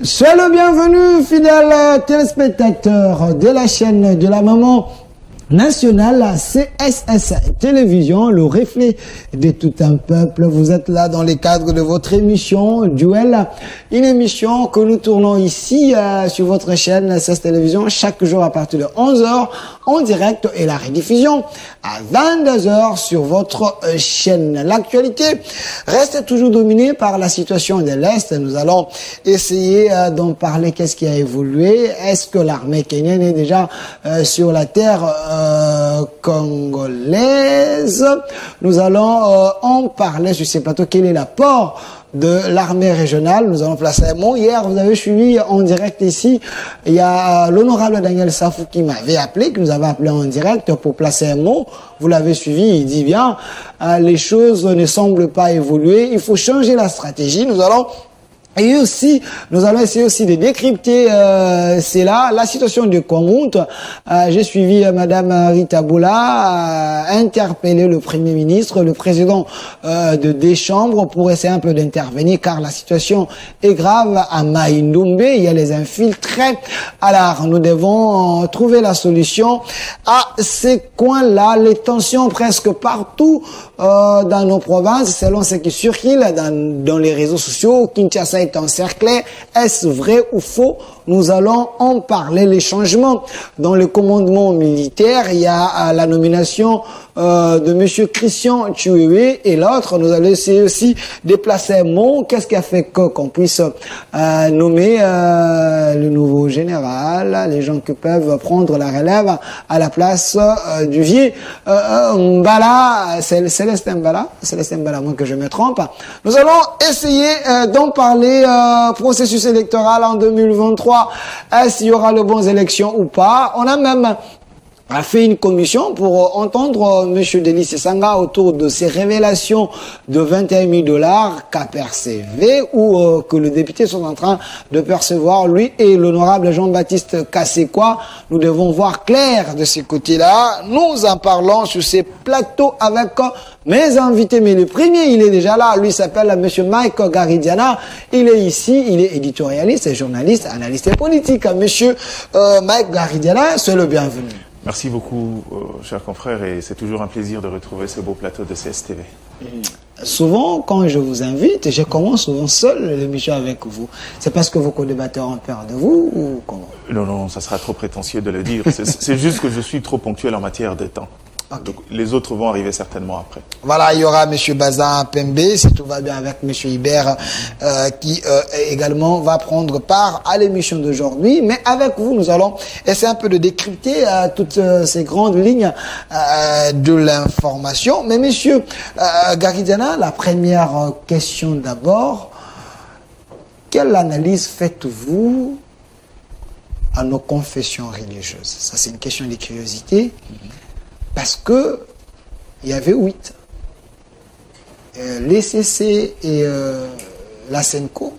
Soyez le bienvenu, fidèles téléspectateurs de la chaîne de la maman nationale CSS Télévision, le reflet de tout un peuple. Vous êtes là dans les cadres de votre émission Duel, une émission que nous tournons ici sur votre chaîne CSS Télévision chaque jour à partir de 11h en direct et la rediffusion à 22h sur votre chaîne. L'actualité reste toujours dominée par la situation de l'Est. Nous allons essayer d'en parler. Qu'est-ce qui a évolué? Est-ce que l'armée kenyane est déjà sur la terre congolaise? Nous allons en parler sur ces plateaux. Quel est l'apport de l'armée régionale? Nous allons placer un mot. Hier, vous avez suivi en direct ici. Il y a l'honorable Daniel Safou qui m'avait appelé, qui nous avait appelé en direct pour placer un mot. Vous l'avez suivi. Il dit bien, les choses ne semblent pas évoluer. Il faut changer la stratégie. Nous allons essayer aussi de décrypter c'est là la situation de Kwamout. J'ai suivi Madame Rita Boula interpeller le Premier ministre, le président de Deschambres pour essayer un peu d'intervenir car la situation est grave à Maïndombe. Il y a les infiltrés. Alors nous devons trouver la solution à ces coins-là. Les tensions presque partout dans nos provinces, selon ce qui circule dans les réseaux sociaux. Kinshasa est encerclé. Est-ce vrai ou faux? Nous allons en parler. Les changements dans le commandement militaire. Il y a la nomination de Monsieur Christian Chiwewe et l'autre. Nous allons essayer aussi de placer un mot. Qu'est-ce qui a fait qu'on puisse nommer le nouveau général, les gens qui peuvent prendre la relève à la place du vieux Mbala, Célestin Mbala, moi que je me trompe. Nous allons essayer d'en parler. Processus électoral en 2023. Est-ce qu'il y aura de bonnes élections ou pas? On a même fait une commission pour entendre M. Denis Sanga autour de ces révélations de 21 000 $ qu'a percevé ou que le député sont en train de percevoir, lui et l'honorable Jean-Baptiste Kassekwa. Nous devons voir clair de ces côtés-là. Nous en parlons sur ces plateaux avec mes invités, mais le premier, il est déjà là. Lui s'appelle M. Mike Garidiana. Il est ici, il est éditorialiste, journaliste, analyste et politique. M. Mike Garidiana, soyez le bienvenu. Merci beaucoup, chers confrères, et c'est toujours un plaisir de retrouver ce beau plateau de CSTV. Souvent, quand je vous invite, je commence souvent seul l'émission avec vous. C'est parce que vos co-débatteurs ont peur de vous ou comment? Non, ça sera trop prétentieux de le dire. C'est juste que je suis trop ponctuel en matière de temps. Okay. Donc, les autres vont arriver certainement après. Voilà, il y aura M. Bazin Pembe, si tout va bien avec M. Hibert, qui également va prendre part à l'émission d'aujourd'hui. Mais avec vous, nous allons essayer un peu de décrypter toutes ces grandes lignes de l'information. Mais M. Garidiana, la première question d'abord. Quelle analyse faites-vous à nos confessions religieuses? Ça, c'est une question de curiosité. Parce que il y avait 8. Les CC et la Senko,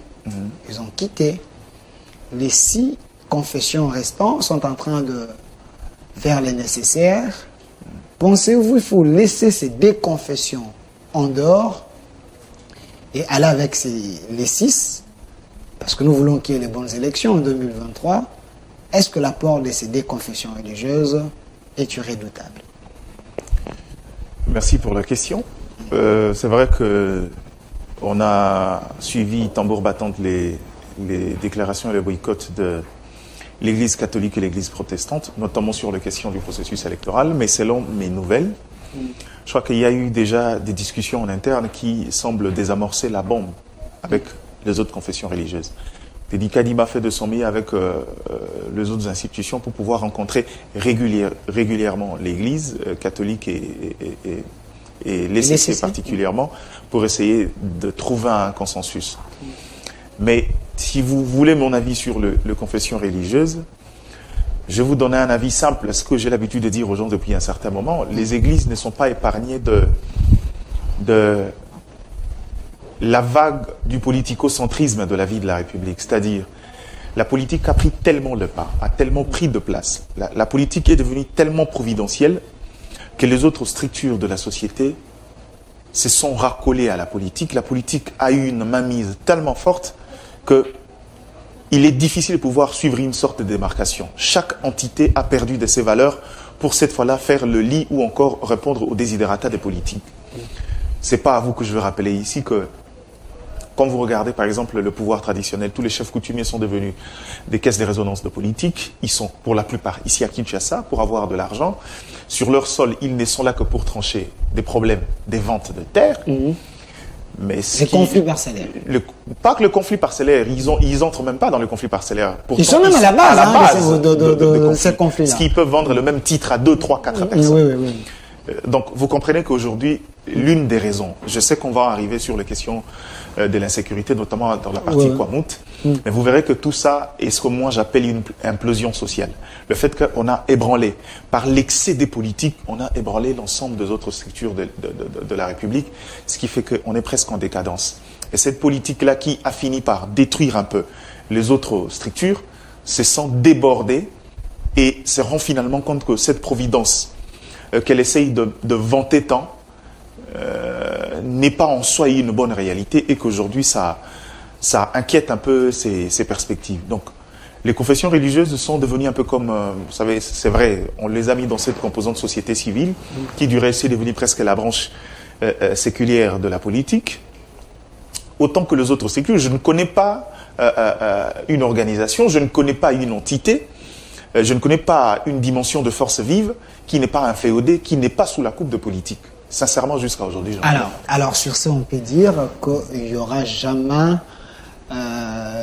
ils ont quitté. Les 6 confessions restantes sont en train de faire les nécessaires. Pensez-vous qu'il faut laisser ces 2 confessions en dehors et aller avec les 6? Parce que nous voulons qu'il y ait les bonnes élections en 2023. Est-ce que l'apport de ces 2 confessions religieuses est redoutable? Merci pour la question. C'est vrai que on a suivi tambour battant les déclarations et les boycotts de l'Église catholique et l'Église protestante, notamment sur la question du processus électoral. Mais selon mes nouvelles, je crois qu'il y a eu déjà des discussions en interne qui semblent désamorcer la bombe avec les autres confessions religieuses. Teddy Kadima fait de son mieux avec les autres institutions pour pouvoir rencontrer régulièrement l'Église catholique et les CC particulièrement pour essayer de trouver un consensus. Mais si vous voulez mon avis sur les confessions religieuses, je vais vous donner un avis simple. Ce que j'ai l'habitude de dire aux gens depuis un certain moment, les églises ne sont pas épargnées de la vague du politico-centrisme de la vie de la République. C'est-à-dire, la politique a pris tellement le pas, a tellement pris de place. La politique est devenue tellement providentielle que les autres structures de la société se sont raccolées à la politique. La politique a eu une mainmise tellement forte que il est difficile de pouvoir suivre une sorte de démarcation. Chaque entité a perdu de ses valeurs pour cette fois-là faire le lit ou encore répondre aux desiderata des politiques. C'est pas à vous que je veux rappeler ici que quand vous regardez par exemple le pouvoir traditionnel, tous les chefs coutumiers sont devenus des caisses de résonance de politique. Ils sont pour la plupart ici à Kinshasa pour avoir de l'argent. Sur leur sol, ils ne sont là que pour trancher des problèmes, des ventes de terres. Mais les conflits parcellaires. Pas que le conflit parcellaire, ils entrent même pas dans le conflit parcellaire. Pourtant, ils sont même à la base, de ces conflits-là. Parce qu'ils peuvent vendre le même titre à 2, 3, 4 personnes. Oui. Donc, vous comprenez qu'aujourd'hui, l'une des raisons, je sais qu'on va arriver sur les questions de l'insécurité, notamment dans la partie Kwamouth, mais vous verrez que tout ça est ce que moi j'appelle une implosion sociale. Le fait qu'on a ébranlé, par l'excès des politiques, on a ébranlé l'ensemble des autres structures de la République, ce qui fait qu'on est presque en décadence. Et cette politique-là qui a fini par détruire un peu les autres structures, se sent débordée et se rend finalement compte que cette providence qu'elle essaye de vanter tant, n'est pas en soi une bonne réalité et qu'aujourd'hui ça inquiète un peu ses perspectives. Donc les confessions religieuses sont devenues un peu comme, vous savez, c'est vrai, on les a mis dans cette composante société civile qui du reste est devenue presque la branche séculière de la politique. Autant que les autres séculiers, je ne connais pas une organisation, je ne connais pas une entité, je ne connais pas une dimension de force vive qui n'est pas inféodée, qui n'est pas sous la coupe de politique. Sincèrement, jusqu'à aujourd'hui. Alors, sur ce, on peut dire qu'il n'y aura jamais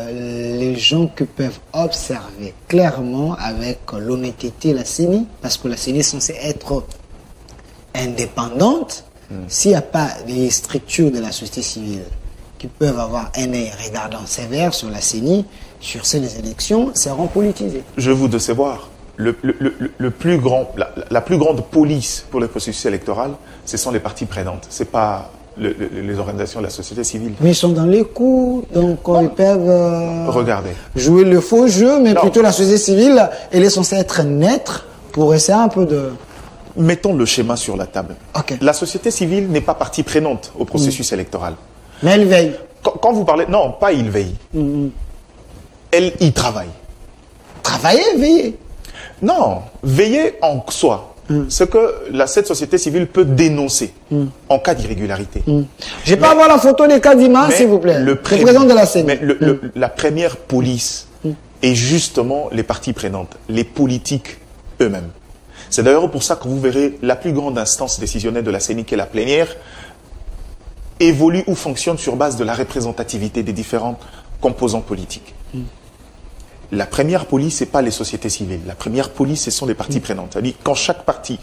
les gens qui peuvent observer clairement avec l'honnêteté la CENI, parce que la CENI est censée être indépendante. S'il n'y a pas des structures de la société civile qui peuvent avoir un œil regardant sévère sur la CENI, sur ces élections, seront politisées. Je vais vous décevoir. La plus grande police pour le processus électoral, ce sont les parties prenantes. Ce n'est pas les organisations de la société civile. Mais ils sont dans les coups, donc ils peuvent jouer le faux jeu, mais plutôt la société civile, elle est censée être neutre pour essayer un peu de... Mettons le schéma sur la table. La société civile n'est pas partie prenante au processus électoral. Mais elle veille. Quand vous parlez... Non, pas il veille. Elle y travaille. Travailler, veiller. Non, veiller en soi. Ce que cette société civile peut dénoncer en cas d'irrégularité. Je peux avoir la photo des Kadima, s'il vous plaît. Le président de la CENI. Mais la première police est justement les parties prenantes, les politiques eux-mêmes. C'est d'ailleurs pour ça que vous verrez la plus grande instance décisionnelle de la CENI, qui est la plénière, évolue ou fonctionne sur base de la représentativité des différentes composantes politiques. La première police, ce n'est pas les sociétés civiles. La première police, ce sont les parties prenantes. C'est-à-dire quand chaque parti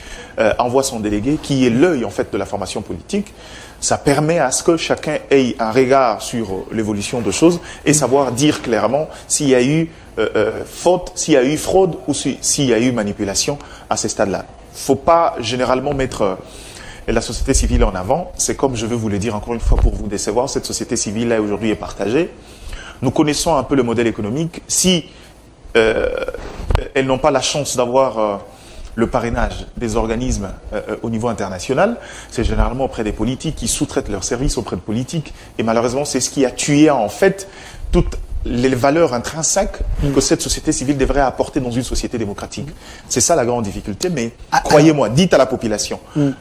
envoie son délégué, qui est l'œil en fait de la formation politique, ça permet à ce que chacun ait un regard sur l'évolution de choses et savoir dire clairement s'il y a eu faute, s'il y a eu fraude ou s'il y a eu manipulation à ce stade-là. Il ne faut pas généralement mettre la société civile en avant. C'est comme je veux vous le dire encore une fois pour vous décevoir, cette société civile-là aujourd'hui est partagée. Nous connaissons un peu le modèle économique. Si elles n'ont pas la chance d'avoir le parrainage des organismes au niveau international, c'est généralement auprès des politiques qui sous-traitent leurs services auprès de politiques. Et malheureusement, c'est ce qui a tué en fait toutes les valeurs intrinsèques que cette société civile devrait apporter dans une société démocratique. C'est ça la grande difficulté, mais croyez-moi, dites à la population,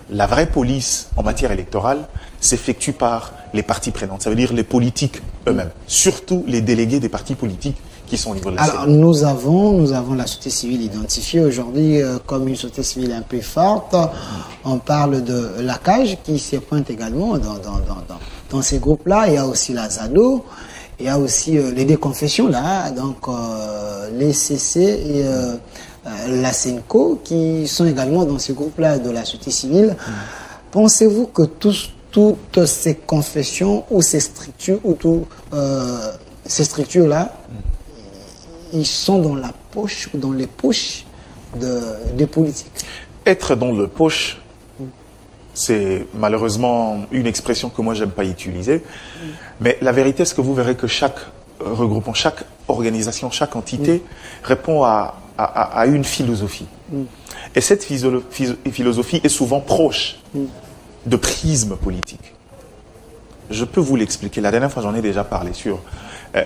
la vraie police en matière électorale s'effectue par les parties prenantes, ça veut dire les politiques eux-mêmes, surtout les délégués des partis politiques qui sont au niveau de la CENI. Alors, nous avons la société civile identifiée aujourd'hui comme une société civile un peu forte. On parle de la CAGE qui se pointe également dans ces groupes-là. Il y a aussi la ZADO, il y a aussi les déconfessions, là, donc les CC et la SENCO qui sont également dans ces groupes-là de la société civile. Pensez-vous que toutes ces confessions ou ces structures, ces structures-là, ils sont dans la poche ou dans les poches des politiques? Être dans le poche, c'est malheureusement une expression que moi j'aime pas utiliser. Mais la vérité, c'est que vous verrez que chaque regroupement, chaque organisation, chaque entité répond à une philosophie. Et cette philosophie est souvent proche de prismes politiques. Je peux vous l'expliquer. La dernière fois, j'en ai déjà parlé sur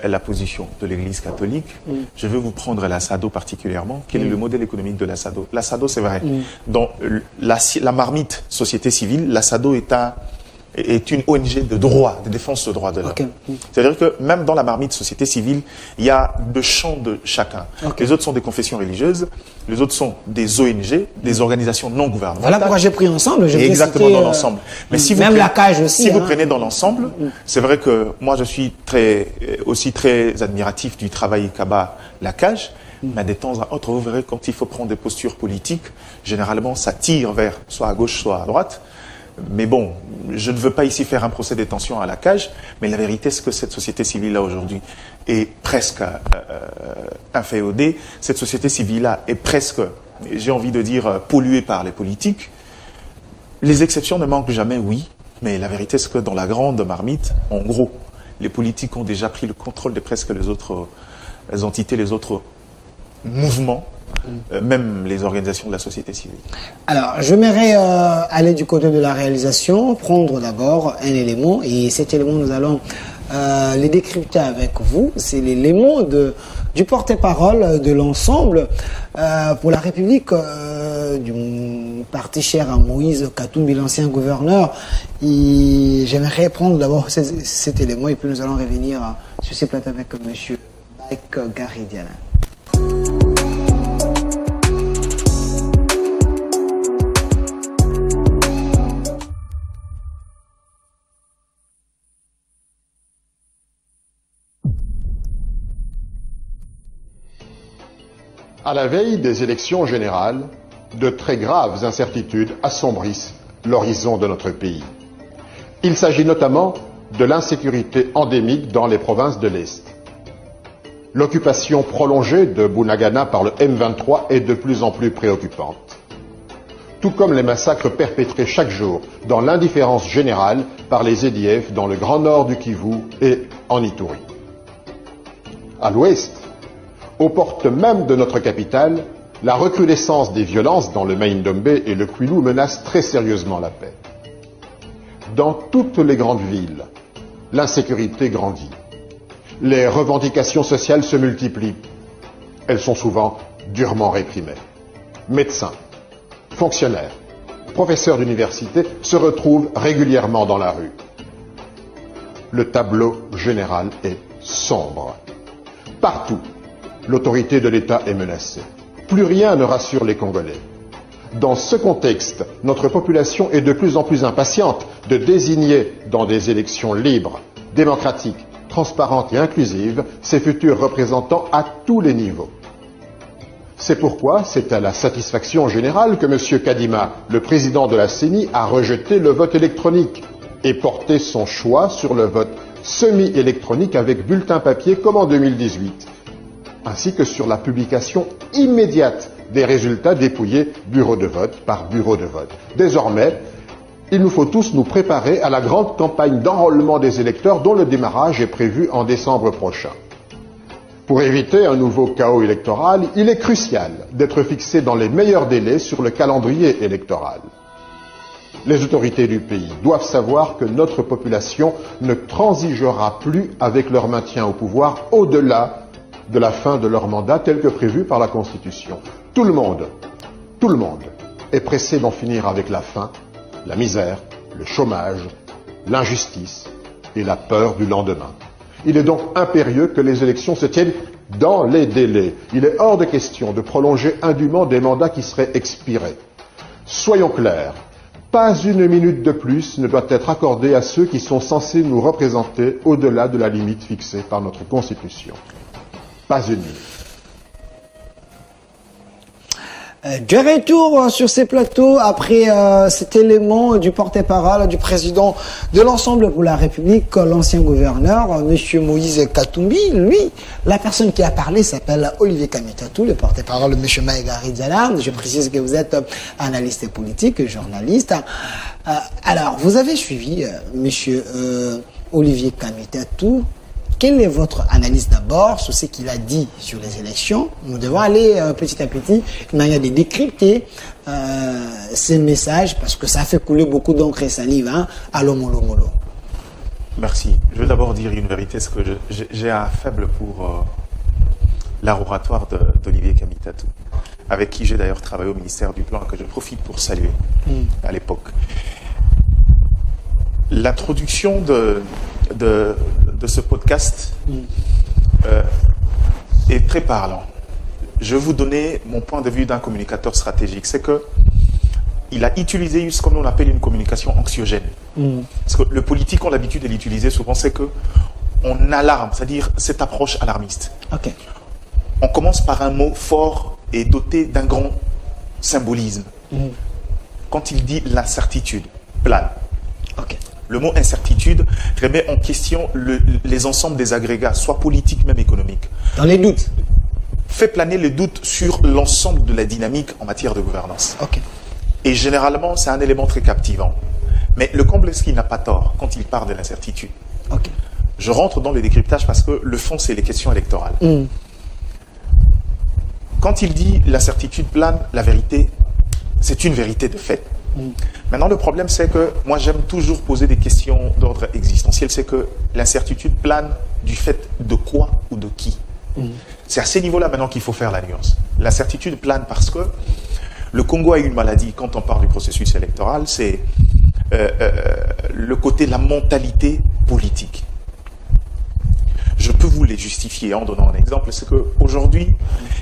la position de l'Église catholique. Je vais vous prendre la SADO particulièrement. Quel est le modèle économique de la SADO? La SADO, c'est vrai. Dans la marmite société civile, la SADO est une ONG de droit, de défense des droits de l'homme. Okay. C'est-à-dire que même dans la marmite société civile, il y a deux champs de chacun. Okay. Les autres sont des confessions religieuses, les autres sont des ONG, des organisations non gouvernementales. Voilà pourquoi j'ai pris ensemble. Exactement, dans l'ensemble. Mais si même la cage aussi. Si vous prenez dans l'ensemble, c'est vrai que moi je suis aussi très admiratif du travail qu'a la cage. Mais de temps à autre, vous verrez, quand il faut prendre des postures politiques, généralement ça tire vers soit à gauche, soit à droite. Mais bon, je ne veux pas ici faire un procès d'intention à la cage, mais la vérité, c'est que cette société civile-là aujourd'hui est presque inféodée. Cette société civile-là est presque, j'ai envie de dire, polluée par les politiques. Les exceptions ne manquent jamais, oui, mais la vérité, c'est que dans la grande marmite, en gros, les politiques ont déjà pris le contrôle de presque les autres entités, les autres mouvements. Même les organisations de la société civile. Alors, j'aimerais aller du côté de la réalisation, prendre d'abord un élément, et cet élément, nous allons les décrypter avec vous. C'est l'élément du porte-parole de l'ensemble pour la République du parti cher à Moïse Katumbi, l'ancien gouverneur. J'aimerais prendre d'abord cet élément, et puis nous allons revenir sur ces plateaux avec M. Mike Garidiana. À la veille des élections générales, de très graves incertitudes assombrissent l'horizon de notre pays. Il s'agit notamment de l'insécurité endémique dans les provinces de l'Est. L'occupation prolongée de Bunagana par le M23 est de plus en plus préoccupante. Tout comme les massacres perpétrés chaque jour dans l'indifférence générale par les EDF dans le grand nord du Kivu et en Ituri. À l'ouest, aux portes même de notre capitale, la recrudescence des violences dans le Maïndombe et le Kwilu menace très sérieusement la paix. Dans toutes les grandes villes, l'insécurité grandit. Les revendications sociales se multiplient. Elles sont souvent durement réprimées. Médecins, fonctionnaires, professeurs d'université se retrouvent régulièrement dans la rue. Le tableau général est sombre. Partout, l'autorité de l'État est menacée. Plus rien ne rassure les Congolais. Dans ce contexte, notre population est de plus en plus impatiente de désigner dans des élections libres, démocratiques, transparentes et inclusives ses futurs représentants à tous les niveaux. C'est pourquoi c'est à la satisfaction générale que M. Kadima, le président de la CENI, a rejeté le vote électronique et porté son choix sur le vote semi-électronique avec bulletin papier comme en 2018. Ainsi que sur la publication immédiate des résultats dépouillés bureau de vote par bureau de vote. Désormais, il nous faut tous nous préparer à la grande campagne d'enrôlement des électeurs dont le démarrage est prévu en décembre prochain. Pour éviter un nouveau chaos électoral, il est crucial d'être fixé dans les meilleurs délais sur le calendrier électoral. Les autorités du pays doivent savoir que notre population ne transigera plus avec leur maintien au pouvoir au-delà de la fin de leur mandat tel que prévu par la Constitution. Tout le monde est pressé d'en finir avec la faim, la misère, le chômage, l'injustice et la peur du lendemain. Il est donc impérieux que les élections se tiennent dans les délais. Il est hors de question de prolonger indûment des mandats qui seraient expirés. Soyons clairs, pas une minute de plus ne doit être accordée à ceux qui sont censés nous représenter au-delà de la limite fixée par notre Constitution. Pas une minute. De retour sur ces plateaux après cet élément du porte-parole du président de l'ensemble pour la République, l'ancien gouverneur, M. Moïse Katumbi. Lui, la personne qui a parlé s'appelle Olivier Kamitatou, le porte-parole de M. Mike Garidiana. Je précise que vous êtes analyste politique, journaliste. Alors, vous avez suivi M. Olivier Kamitatou. Quelle est votre analyse d'abord sur ce qu'il a dit sur les élections? Nous devons aller petit à petit, de manière de décrypter ces messages, parce que ça fait couler beaucoup d'encre et salive, hein, à l'omolo. Merci. Je veux d'abord dire une vérité, c'est que j'ai un faible pour l'art oratoire d'Olivier Kamitatou, avec qui j'ai d'ailleurs travaillé au ministère du Plan, que je profite pour saluer à l'époque. L'introduction de ce podcast est très parlant. Je vais vous donner mon point de vue d'un communicateur stratégique. C'est que il a utilisé ce qu'on appelle une communication anxiogène. Parce que le politique, on a l'habitude de l'utiliser souvent, c'est que on alarme, c'est-à-dire cette approche alarmiste. Okay. On commence par un mot fort et doté d'un grand symbolisme. Quand il dit l'incertitude plane. Okay. Le mot incertitude remet en question les ensembles des agrégats, soit politiques, même économiques. Dans les doutes. Fait planer le doute sur l'ensemble de la dynamique en matière de gouvernance. Okay. Et généralement, c'est un élément très captivant. Mais le Combleski n'a pas tort quand il parle de l'incertitude. Okay. Je rentre dans le décryptage parce que le fond, c'est les questions électorales. Quand il dit l'incertitude plane, la vérité, c'est une vérité de fait. Maintenant, le problème, c'est que moi, j'aime toujours poser des questions d'ordre existentiel. C'est que l'incertitude plane du fait de quoi ou de qui. C'est à ces niveaux-là maintenant qu'il faut faire la nuance. L'incertitude plane parce que le Congo a une maladie, quand on parle du processus électoral, c'est le côté de la mentalité politique. Je peux vous les justifier en donnant un exemple, c'est qu'aujourd'hui,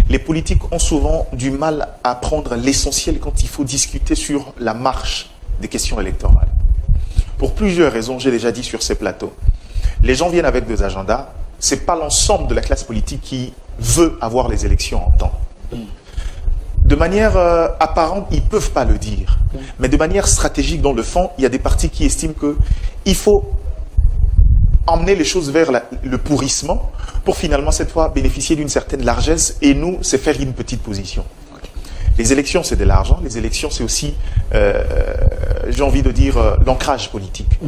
les politiques ont souvent du mal à prendre l'essentiel quand il faut discuter sur la marche des questions électorales. Pour plusieurs raisons, j'ai déjà dit sur ces plateaux. Les gens viennent avec des agendas, ce n'est pas l'ensemble de la classe politique qui veut avoir les élections en temps. De manière apparente, ils ne peuvent pas le dire. Mais de manière stratégique, dans le fond, il y a des partis qui estiment qu'il faut emmener les choses vers le pourrissement pour finalement, cette fois, bénéficier d'une certaine largesse. Et nous, c'est faire une petite position. Les élections, c'est de l'argent. Les élections, c'est aussi, j'ai envie de dire, l'ancrage politique.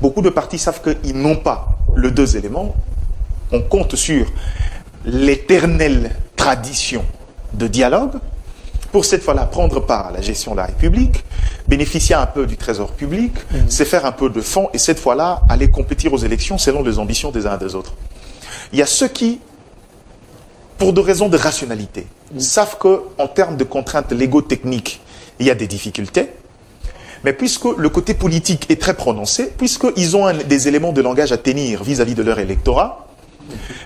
Beaucoup de partis savent qu'ils n'ont pas les deux éléments. On compte sur l'éternelle tradition de dialogue pour cette fois-là prendre part à la gestion de la République, bénéficier un peu du trésor public, c'est faire un peu de fonds et cette fois-là aller compétir aux élections selon les ambitions des uns et des autres. Il y a ceux qui, pour des raisons de rationalité, savent qu'en termes de contraintes légo-techniques, il y a des difficultés, mais puisque le côté politique est très prononcé, puisqu'ils ont des éléments de langage à tenir vis-à-vis de leur électorat,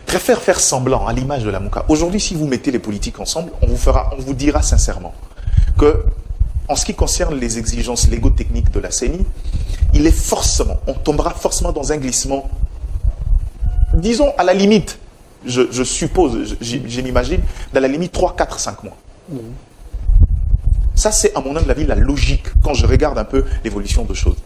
préfèrent faire semblant à l'image de la Mouka. Aujourd'hui, si vous mettez les politiques ensemble, on vous dira sincèrement que, en ce qui concerne les exigences légo-techniques de la CENI, on tombera forcément dans un glissement, disons à la limite, je suppose, je m'imagine, dans la limite 3, 4, 5 mois. Ça, c'est à mon humble avis la logique quand je regarde un peu l'évolution de choses.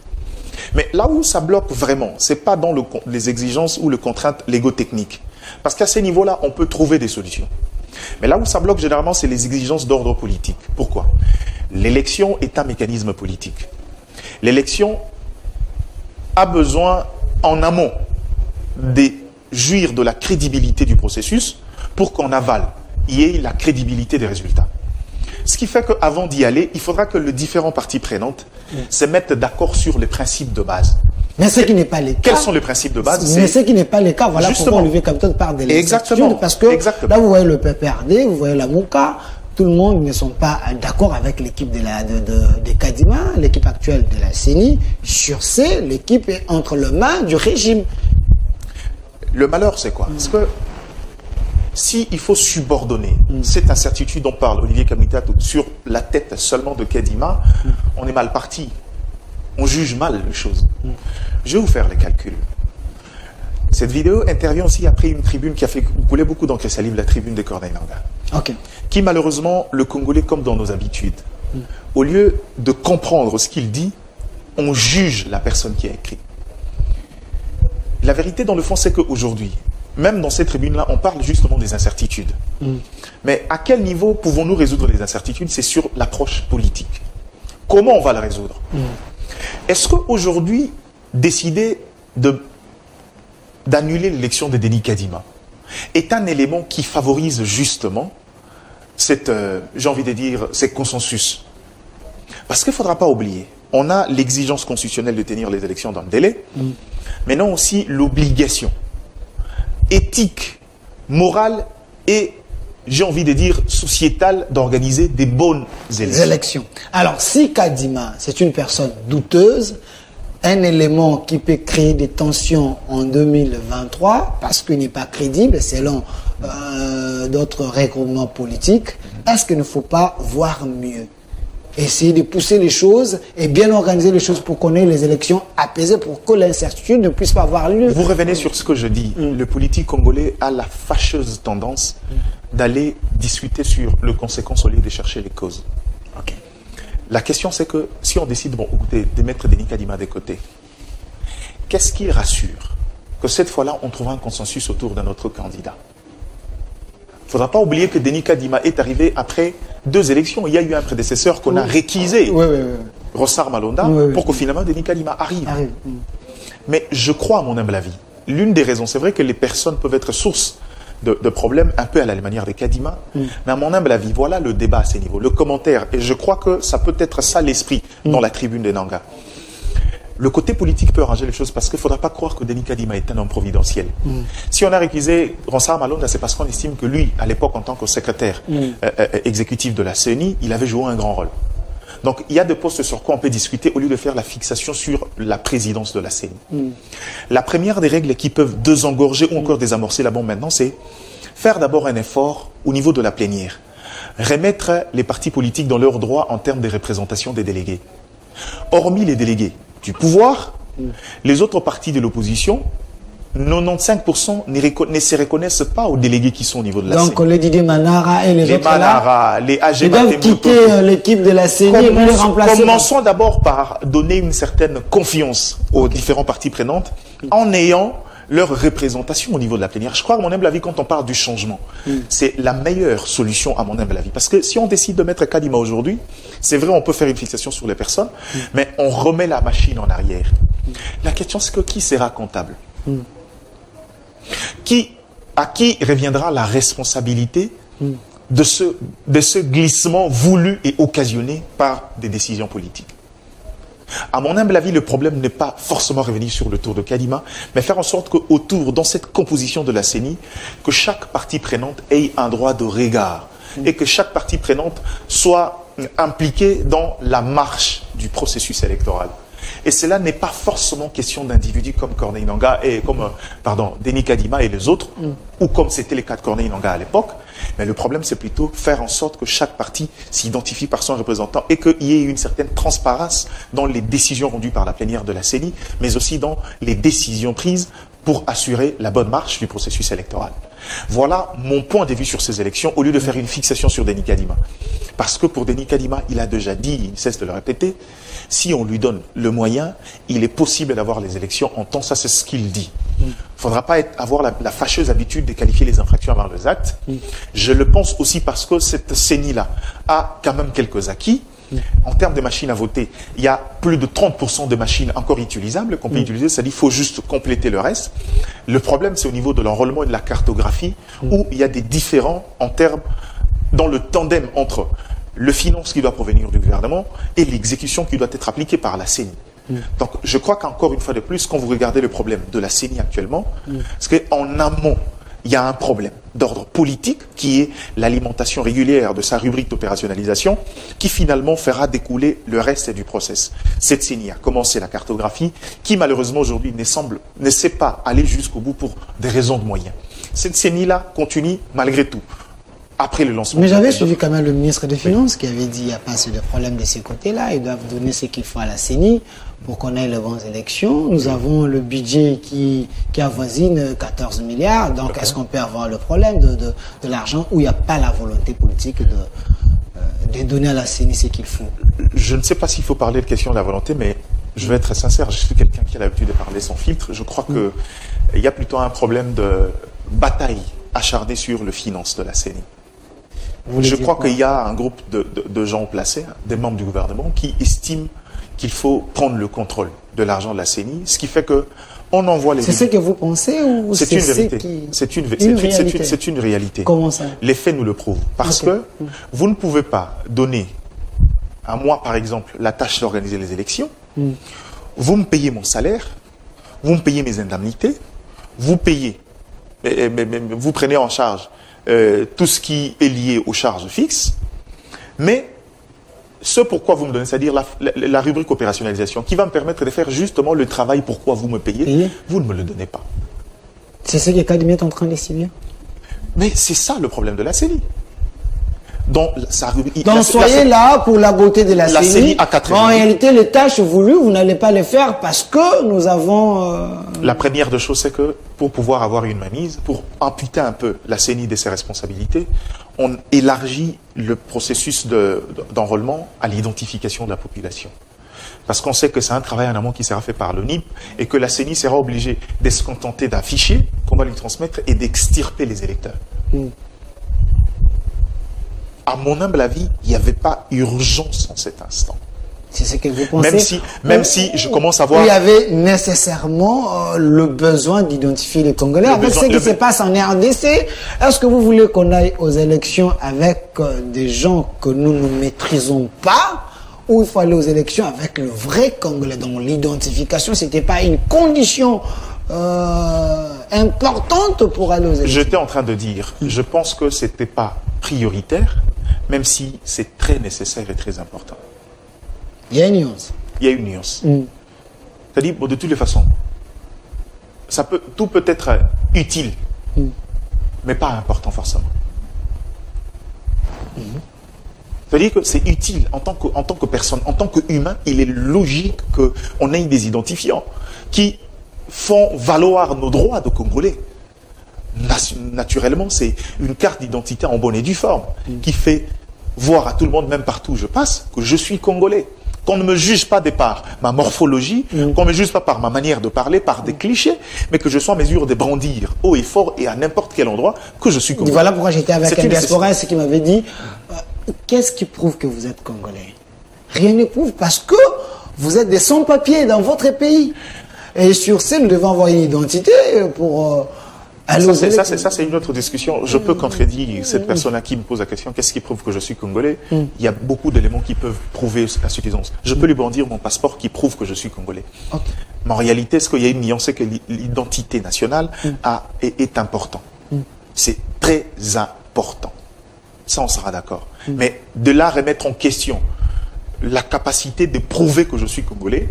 Mais là où ça bloque vraiment, ce n'est pas dans les exigences ou les contraintes légo-techniques. Parce qu'à ces niveaux-là, on peut trouver des solutions. Mais là où ça bloque généralement, c'est les exigences d'ordre politique. Pourquoi? L'élection est un mécanisme politique. L'élection a besoin, en amont, de jouir de la crédibilité du processus pour qu'en aval, il y ait la crédibilité des résultats. Ce qui fait qu'avant d'y aller, il faudra que les différents parties prenantes se mettent d'accord sur les principes de base. Mais ce qui n'est pas le cas. Quels sont les principes de base? Mais ce qui n'est pas le cas, voilà pourquoi Olivier Kamitatou parle de l'incertitude. Parce que là, vous voyez le PPRD, vous voyez la Mouka, tout le monde ne sont pas d'accord avec l'équipe de Kadima, l'équipe actuelle de la CENI. Sur ce, l'équipe est entre les mains du régime. Le malheur, c'est quoi? Parce que s'il faut subordonner cette incertitude dont parle Olivier Kamitatou sur la tête seulement de Kadima, on est mal parti. On juge mal les choses. Je vais vous faire les calculs. Cette vidéo intervient aussi après une tribune qui a fait couler beaucoup d'encre salive, la tribune de Corneille Nangaa. Qui malheureusement, le Congolais, comme dans nos habitudes, au lieu de comprendre ce qu'il dit, on juge la personne qui a écrit. La vérité, dans le fond, c'est qu'aujourd'hui, même dans cette tribune-là, on parle justement des incertitudes. Mais à quel niveau pouvons-nous résoudre les incertitudes? C'est sur l'approche politique. Comment on va la résoudre? Est-ce qu'aujourd'hui, décider d'annuler l'élection de Denis Kadima est un élément qui favorise justement cette, j'ai envie de dire, ces consensus? Parce qu'il ne faudra pas oublier, on a l'exigence constitutionnelle de tenir les élections dans le délai, maintenant aussi l'obligation éthique, morale et, j'ai envie de dire, sociétale d'organiser des bonnes élections. Alors, si Kadima, c'est une personne douteuse, un élément qui peut créer des tensions en 2023, parce qu'il n'est pas crédible selon d'autres regroupements politiques, est-ce qu'il ne faut pas voir mieux? Essayer de pousser les choses et bien organiser les choses pour qu'on ait les élections apaisées, pour que l'incertitude ne puisse pas avoir lieu. Vous revenez sur ce que je dis. Le politique congolais a la fâcheuse tendance d'aller discuter sur les conséquences au lieu de chercher les causes. Okay. La question, c'est que si on décide de mettre Denis Kadima de côté, qu'est-ce qui rassure que cette fois-là, on trouvera un consensus autour d'un autre candidat? Il ne faudra pas oublier que Denis Kadima est arrivé après 2 élections. Il y a eu un prédécesseur qu'on a réquisé, Rossard Malonda, pour que finalement Denis Kadima arrive. Mais je crois, à mon humble avis, l'une des raisons, c'est vrai que les personnes peuvent être source de problèmes un peu à la manière de Kadima, mais à mon humble avis, voilà le débat à ces niveaux, le commentaire, et je crois que ça peut être ça l'esprit dans la tribune des Nanga. Le côté politique peut arranger les choses parce qu'il ne faudra pas croire que Denis Kadima est un homme providentiel. Si on a récusé Rossard Malonda, c'est parce qu'on estime que lui, à l'époque, en tant que secrétaire exécutif de la CENI, il avait joué un grand rôle. Donc, il y a des postes sur quoi on peut discuter au lieu de faire la fixation sur la présidence de la CENI. La première des règles qui peuvent désengorger ou encore désamorcer la bombe maintenant, c'est faire d'abord un effort au niveau de la plénière. Remettre les partis politiques dans leurs droits en termes de représentation des délégués. Hormis les délégués du pouvoir, les autres partis de l'opposition, 95% ne se reconnaissent pas aux délégués qui sont au niveau de la CENI. Donc les Didier Manara et les autres Manara, les ils doivent quitter l'équipe de la CENI et les remplacer. Commençons d'abord par donner une certaine confiance aux différents parties prenantes en ayant leur représentation au niveau de la plénière. Je crois, à mon humble avis, quand on parle du changement, c'est la meilleure solution, à mon humble avis. Parce que si on décide de mettre Kadima aujourd'hui, c'est vrai, on peut faire une fixation sur les personnes, mais on remet la machine en arrière. La question, c'est que qui sera comptable? À qui reviendra la responsabilité de ce glissement voulu et occasionné par des décisions politiques? À mon humble avis, le problème n'est pas forcément revenir sur le tour de Kadima, mais faire en sorte qu'autour, dans cette composition de la CENI, que chaque partie prenante ait un droit de regard et que chaque partie prenante soit impliquée dans la marche du processus électoral. Et cela n'est pas forcément question d'individus comme Corneille Nangaa et comme, Denis Kadima et les autres, ou comme c'était le cas de Corneille Nangaa à l'époque. Mais le problème, c'est plutôt faire en sorte que chaque parti s'identifie par son représentant et qu'il y ait une certaine transparence dans les décisions rendues par la plénière de la CENI, mais aussi dans les décisions prises pour assurer la bonne marche du processus électoral. Voilà mon point de vue sur ces élections, au lieu de faire une fixation sur Denis Kadima. Parce que pour Denis Kadima, il a déjà dit, il ne cesse de le répéter, si on lui donne le moyen, il est possible d'avoir les élections en temps, ça c'est ce qu'il dit. Il ne faudra pas avoir la fâcheuse habitude de qualifier les infractions avant les actes. Je le pense aussi parce que cette CENI-là a quand même quelques acquis. En termes de machines à voter, il y a plus de 30% de machines encore utilisables qu'on peut utiliser, c'est-à-dire qu'il faut juste compléter le reste. Le problème, c'est au niveau de l'enrôlement et de la cartographie, où il y a des différends en termes, dans le tandem entre le finance qui doit provenir du gouvernement et l'exécution qui doit être appliquée par la CENI. Donc, je crois qu'encore une fois de plus, quand vous regardez le problème de la CENI actuellement, c'est qu'en amont, il y a un problème d'ordre politique qui est l'alimentation régulière de sa rubrique d'opérationnalisation qui finalement fera découler le reste du process. Cette CENI a commencé la cartographie qui malheureusement aujourd'hui ne sait pas aller jusqu'au bout pour des raisons de moyens. Cette CENI-là continue malgré tout. Après le lancement. Mais j'avais suivi quand même le ministre des Finances qui avait dit qu'il n'y a pas de problème de ces côtés-là. Ils doivent donner ce qu'il faut à la CENI pour qu'on ait les bonnes élections. Nous avons le budget qui avoisine 14 milliards. Donc, est-ce qu'on peut avoir le problème de l'argent où il n'y a pas la volonté politique de donner à la CENI ce qu'il faut? Je ne sais pas s'il faut parler de question de la volonté, mais je vais être très sincère. Je suis quelqu'un qui a l'habitude de parler sans filtre. Je crois qu'il y a plutôt un problème de bataille acharnée sur le finance de la CENI. Je crois qu'il y a un groupe de gens placés, des membres du gouvernement, qui estiment qu'il faut prendre le contrôle de l'argent de la CENI, ce qui fait que on envoie les... C'est ce que vous pensez ou c'est une vérité? C'est une réalité. Comment ça? Les faits nous le prouvent. Parce que vous ne pouvez pas donner à moi, par exemple, la tâche d'organiser les élections. Vous me payez mon salaire. vous me payez mes indemnités, vous payez, vous prenez en charge tout ce qui est lié aux charges fixes, mais ce pourquoi vous me donnez, c'est-à-dire la rubrique opérationnalisation, qui va me permettre de faire justement le travail pourquoi vous me payez, vous ne me le donnez pas. C'est ce que Kadimi est en train d'expliquer. Mais c'est ça le problème de la CENI. Donc soyez là pour la beauté de la CENI. En réalité, les tâches voulues, vous n'allez pas les faire parce que nous avons... La première des choses, c'est que pour pouvoir avoir une mainmise, pour amputer un peu la CENI de ses responsabilités, on élargit le processus d'enrôlement à l'identification de la population. Parce qu'on sait que c'est un travail en amont qui sera fait par le NIP et que la CENI sera obligée de se contenter d'un fichier qu'on va lui transmettre et d'extirper les électeurs. À mon humble avis, il n'y avait pas urgence en cet instant. C'est ce que vous pensez. Même si je commence à voir... Il y avait nécessairement le besoin d'identifier les Congolais. Avec ce qui se passe en RDC, est-ce que vous voulez qu'on aille aux élections avec des gens que nous ne maîtrisons pas, ou il faut aller aux élections avec le vrai Congolais? Donc l'identification, ce n'était pas une condition importante pour aller aux élections. J'étais en train de dire, je pense que ce n'était pas prioritaire, même si c'est très nécessaire et très important. Il y a une nuance. Il y a une nuance. C'est-à-dire, de toutes les façons, tout peut être utile, mais pas important forcément. C'est-à-dire que c'est utile en tant que personne, en tant qu'humain, il est logique qu'on ait des identifiants qui font valoir nos droits de Congolais. Naturellement, c'est une carte d'identité en bonne et due forme qui fait voir à tout le monde, même partout où je passe, que je suis Congolais. Qu'on ne me juge pas de par ma morphologie, qu'on ne me juge pas par ma manière de parler, par des clichés, mais que je sois en mesure de brandir haut et fort et à n'importe quel endroit que je suis Congolais. Voilà pourquoi j'étais avec un diaspora qui m'avait dit qu'est-ce qui prouve que vous êtes Congolais? Rien ne prouve parce que vous êtes des sans-papiers dans votre pays. Et sur ce, nous devons avoir une identité pour... Ça, c'est une autre discussion. Je peux contredire cette personne-là qui me pose la question, qu'est-ce qui prouve que je suis Congolais? Il y a beaucoup d'éléments qui peuvent prouver la suffisance. Je peux lui brandir mon passeport qui prouve que je suis Congolais. Mais en réalité, ce qu'il y a une nuance, c'est que l'identité nationale est important. C'est très important. Ça, on sera d'accord. Mais de là remettre en question la capacité de prouver que je suis Congolais,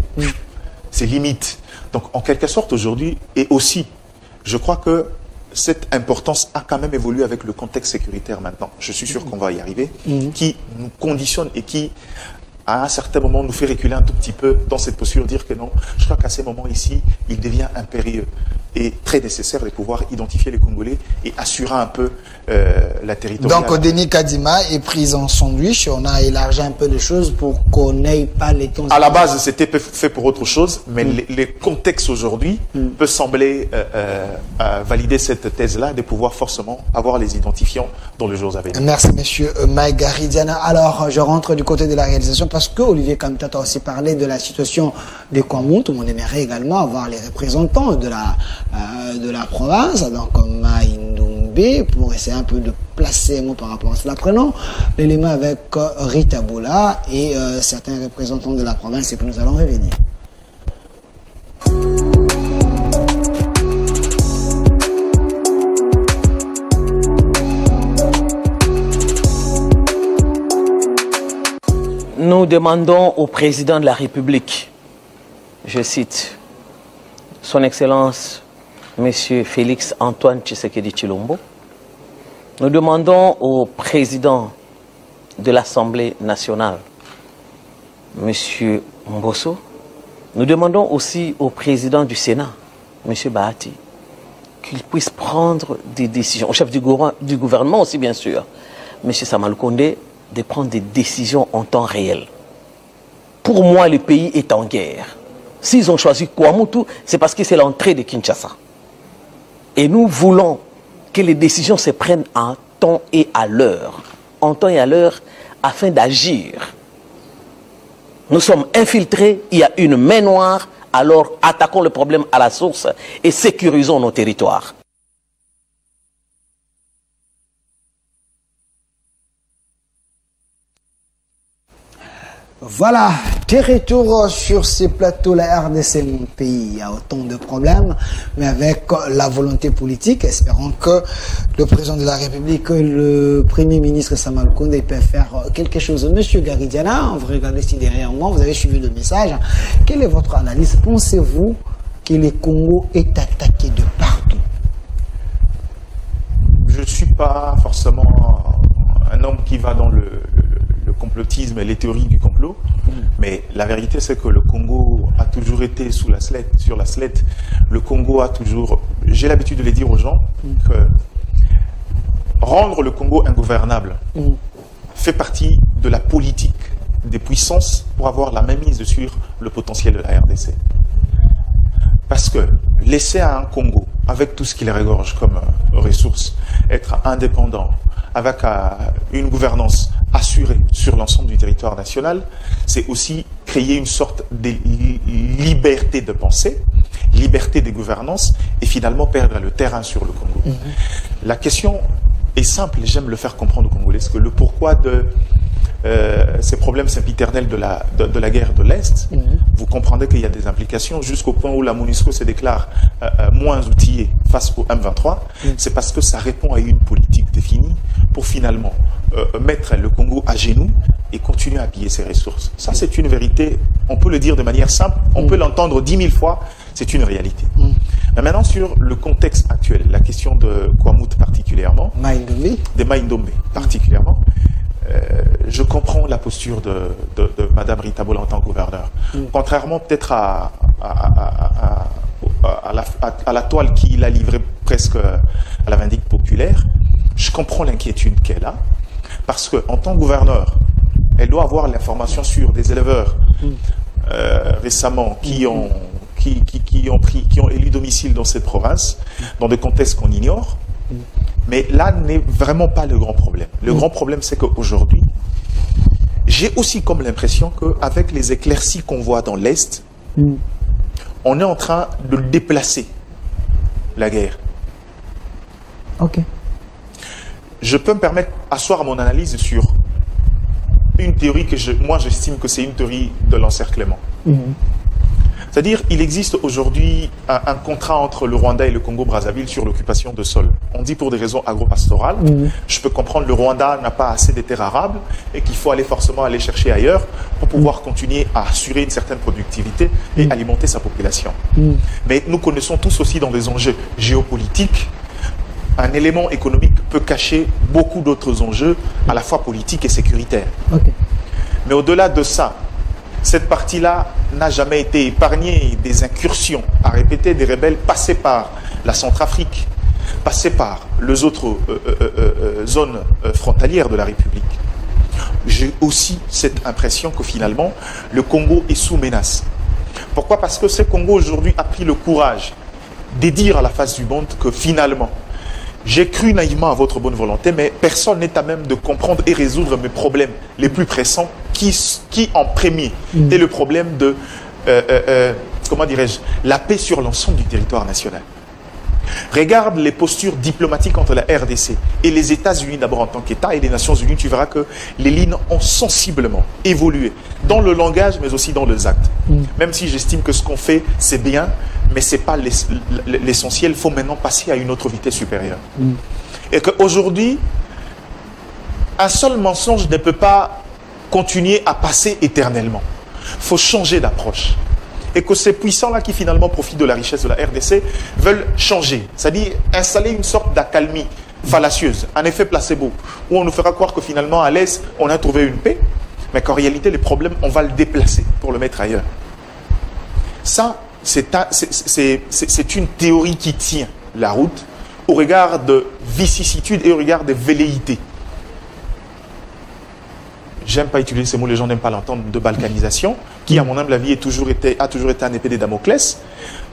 c'est limite. Donc, en quelque sorte, aujourd'hui, et aussi, je crois que cette importance a quand même évolué avec le contexte sécuritaire maintenant. Je suis sûr qu'on va y arriver, qui nous conditionne et qui, à un certain moment, nous fait reculer un tout petit peu dans cette posture, dire que non, je crois qu'à ces moments ici, il devient impérieux et très nécessaire de pouvoir identifier les Congolais et assurer un peu la territorialité. Donc, Denis Kadima est pris en sandwich. On a élargi un peu les choses pour qu'on n'aille pas les temps. À la base, c'était fait pour autre chose, mais les contextes aujourd'hui peuvent sembler valider cette thèse-là, de pouvoir forcément avoir les identifiants dans les jours à venir. Merci, monsieur Maïgari Diana. Alors, je rentre du côté de la réalisation parce que Olivier Kamtata a aussi parlé de la situation des Kwamount. On aimerait également avoir les représentants de la province, donc Maïndoumbe, pour essayer un peu de placer un mot par rapport à cela. Prenons l'élément avec Rita Boula et certains représentants de la province et puis nous allons revenir. Nous demandons au président de la République, je cite, Son Excellence M. Félix Antoine Tshisekedi Tshilombo, nous demandons au président de l'Assemblée nationale, M. Mbosso, nous demandons aussi au président du Sénat, M. Bahati, qu'il puisse prendre des décisions, au chef du gouvernement aussi bien sûr, M. Sama Lukonde, de prendre des décisions en temps réel. Pour moi, le pays est en guerre. S'ils ont choisi Kwamoutou, c'est parce que c'est l'entrée de Kinshasa. Et nous voulons que les décisions se prennent en temps et à l'heure. En temps et à l'heure, afin d'agir. Nous sommes infiltrés, il y a une main noire, alors attaquons le problème à la source et sécurisons nos territoires. Voilà, De retour sur ces plateaux, la RDC, mon pays, il y a autant de problèmes, mais avec la volonté politique, espérons que le président de la République, le Premier ministre Sama Lukonde peut faire quelque chose. Monsieur Garidiana, vous regardez ici derrière moi, vous avez suivi le message. Quelle est votre analyse? Pensez-vous que le Congo est attaqué de partout? Je ne suis pas forcément un homme qui va dans le complotisme et les théories du complot, mais la vérité c'est que le Congo a toujours été sur la sellette. Le Congo a toujours... J'ai l'habitude de le dire aux gens, que rendre le Congo ingouvernable fait partie de la politique des puissances pour avoir la mainmise sur le potentiel de la RDC. Parce que laisser à un Congo, avec tout ce qu'il regorge comme ressources, être indépendant, avec une gouvernance assurée sur l'ensemble du territoire national, c'est aussi créer une sorte de liberté de pensée, liberté de gouvernance, et finalement perdre le terrain sur le Congo. La question est simple, j'aime le faire comprendre aux Congolais, c'est que le pourquoi de ces problèmes sempiternels de la guerre de l'Est, vous comprendrez qu'il y a des implications jusqu'au point où la MONUSCO se déclare moins outillée face au M23. C'est parce que ça répond à une politique définie pour finalement mettre le Congo à genoux et continuer à piller ses ressources. Ça, c'est une vérité, on peut le dire de manière simple, on peut l'entendre 10 000 fois, c'est une réalité. Mais maintenant, sur le contexte actuel, la question de Kwamouth particulièrement, de Maïndombe particulièrement, je comprends la posture de Madame Rita Bola en tant que gouverneur. Contrairement peut-être à la toile qu'il a livrée presque à la vindicte populaire, je comprends l'inquiétude qu'elle a, parce qu'en tant que gouverneur, elle doit avoir l'information sur des éleveurs récemment qui ont élu domicile dans cette province, dans des contextes qu'on ignore. Mais là n'est vraiment pas le grand problème. Le grand problème, c'est qu'aujourd'hui, j'ai aussi comme l'impression qu'avec les éclaircies qu'on voit dans l'Est, on est en train de déplacer la guerre. Ok. Je peux me permettre d'asseoir mon analyse sur une théorie que moi j'estime que c'est une théorie de l'encerclement. C'est-à-dire, il existe aujourd'hui un contrat entre le Rwanda et le Congo-Brazzaville sur l'occupation de sol. On dit pour des raisons agro-pastorales. Je peux comprendre que le Rwanda n'a pas assez de terres arables et qu'il faut forcément aller chercher ailleurs pour pouvoir continuer à assurer une certaine productivité et alimenter sa population. Mais nous connaissons tous aussi dans les enjeux géopolitiques, un élément économique peut cacher beaucoup d'autres enjeux, à la fois politiques et sécuritaires. Mais au-delà de ça, cette partie-là n'a jamais été épargnée des incursions à répéter des rebelles passés par la Centrafrique, passés par les autres zones frontalières de la République. J'ai aussi cette impression que finalement, le Congo est sous menace. Pourquoi? Parce que ce Congo aujourd'hui a pris le courage de dire à la face du monde que finalement, j'ai cru naïvement à votre bonne volonté, mais personne n'est à même de comprendre et résoudre mes problèmes les plus pressants, qui en premier est le problème de, comment dirais-je, la paix sur l'ensemble du territoire national. Regarde les postures diplomatiques entre la RDC et les États-Unis d'abord en tant qu'État et les Nations Unies, tu verras que les lignes ont sensiblement évolué dans le langage mais aussi dans les actes. Même si j'estime que ce qu'on fait c'est bien, mais ce n'est pas l'essentiel, il faut maintenant passer à une autre vitesse supérieure. Et qu'aujourd'hui, un seul mensonge ne peut pas continuer à passer éternellement. Il faut changer d'approche. Et que ces puissants-là qui finalement profitent de la richesse de la RDC veulent changer. C'est-à-dire installer une sorte d'accalmie fallacieuse, un effet placebo, où on nous fera croire que finalement à l'Est, on a trouvé une paix, mais qu'en réalité, les problèmes, on va le déplacer pour le mettre ailleurs. Ça, c'est une théorie qui tient la route au regard de vicissitudes et au regard de velléités. J'aime pas utiliser ces mots, les gens n'aiment pas l'entendre, de balkanisation, qui, à mon humble avis, a toujours été un épée de Damoclès.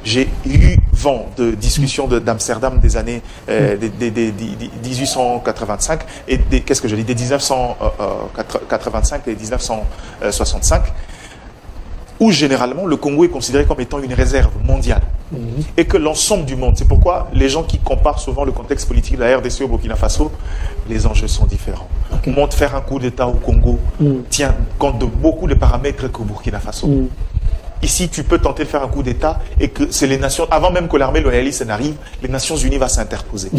J'ai eu vent de discussions d'Amsterdam des années 1885 et qu'est-ce que je dis, des 1985 et 1965. où généralement le Congo est considéré comme étant une réserve mondiale et que l'ensemble du monde, c'est pourquoi les gens qui comparent souvent le contexte politique de la RDC au Burkina Faso, les enjeux sont différents. Faire un coup d'État au Congo tient compte de beaucoup de paramètres qu'au Burkina Faso. Ici, tu peux tenter de faire un coup d'État et que c'est les nations, avant même que l'armée loyaliste n'arrive, les Nations Unies vont s'interposer.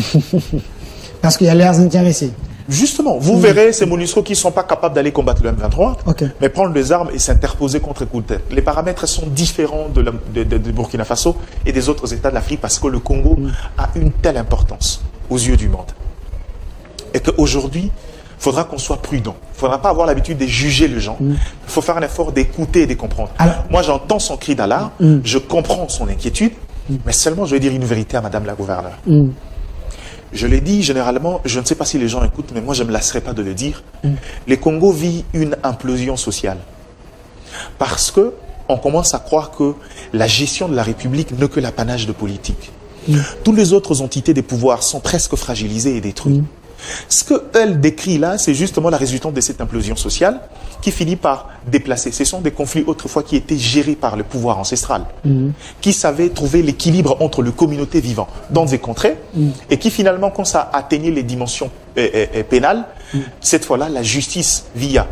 Parce qu'il y a l'air intéressés. Justement, vous verrez ces MONUSCO qui ne sont pas capables d'aller combattre le M23, mais prendre les armes et s'interposer contre coup d'État. Les paramètres sont différents de Burkina Faso et des autres États de l'Afrique parce que le Congo a une telle importance aux yeux du monde. Et qu'aujourd'hui, il faudra qu'on soit prudent. Il ne faudra pas avoir l'habitude de juger les gens. Il faut faire un effort d'écouter et de comprendre. Alors, moi, j'entends son cri d'alarme, je comprends son inquiétude, mais seulement je vais dire une vérité à Madame la gouverneure. Je l'ai dit généralement, je ne sais pas si les gens écoutent, mais moi je ne me lasserai pas de le dire. Les Congo vit une implosion sociale. Parce que on commence à croire que la gestion de la République n'est que l'apanage de politique. Toutes les autres entités des pouvoirs sont presque fragilisées et détruites. Ce qu'elle décrit là, c'est justement la résultante de cette implosion sociale qui finit par déplacer. Ce sont des conflits autrefois qui étaient gérés par le pouvoir ancestral, qui savaient trouver l'équilibre entre les communautés vivantes dans des contrées, et qui finalement, quand ça atteignait les dimensions pénales, cette fois-là, la justice via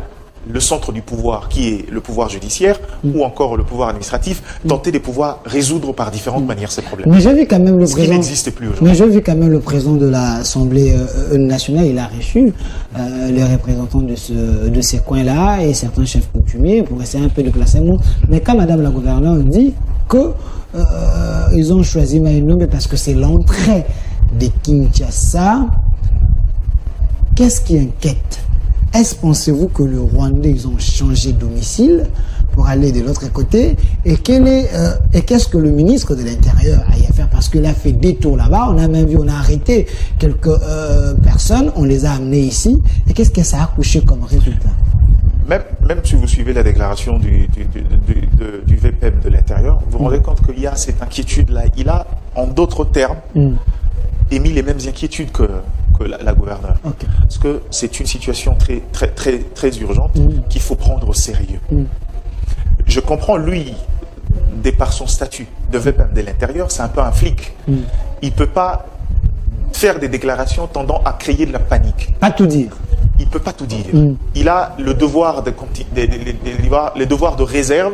le centre du pouvoir, qui est le pouvoir judiciaire, ou encore le pouvoir administratif, tentait de pouvoir résoudre par différentes manières ces problèmes. Mais j'ai vu quand même le président... Ce qui n'existe plus aujourd'hui. Mais j'ai vu quand même le président de l'Assemblée nationale, il a reçu les représentants de ces coins-là et certains chefs coutumiers pour essayer un peu de placer un mot. Mais quand Madame la gouverneure dit que ils ont choisi Maïnombe parce que c'est l'entrée de Kinshasa, qu'est-ce qui inquiète? Est-ce, pensez-vous, que le Rwandais, ils ont changé de domicile pour aller de l'autre côté? Et qu'est-ce que le ministre de l'Intérieur a à faire? Parce qu'il a fait des tours là-bas, on a même vu, on a arrêté quelques personnes, on les a amenées ici. Et qu'est-ce que ça a couché comme résultat? Même si vous suivez la déclaration du VPM de l'Intérieur, vous vous rendez compte qu'il y a cette inquiétude-là. Il a, en d'autres termes, émis les mêmes inquiétudes que la gouverneure. Parce que c'est une situation très urgente qu'il faut prendre au sérieux. Je comprends, lui, de par son statut de VPM de l'Intérieur, c'est un peu un flic. Il ne peut pas faire des déclarations tendant à créer de la panique. Pas tout dire. Il ne peut pas tout dire. Il a le devoir de réserve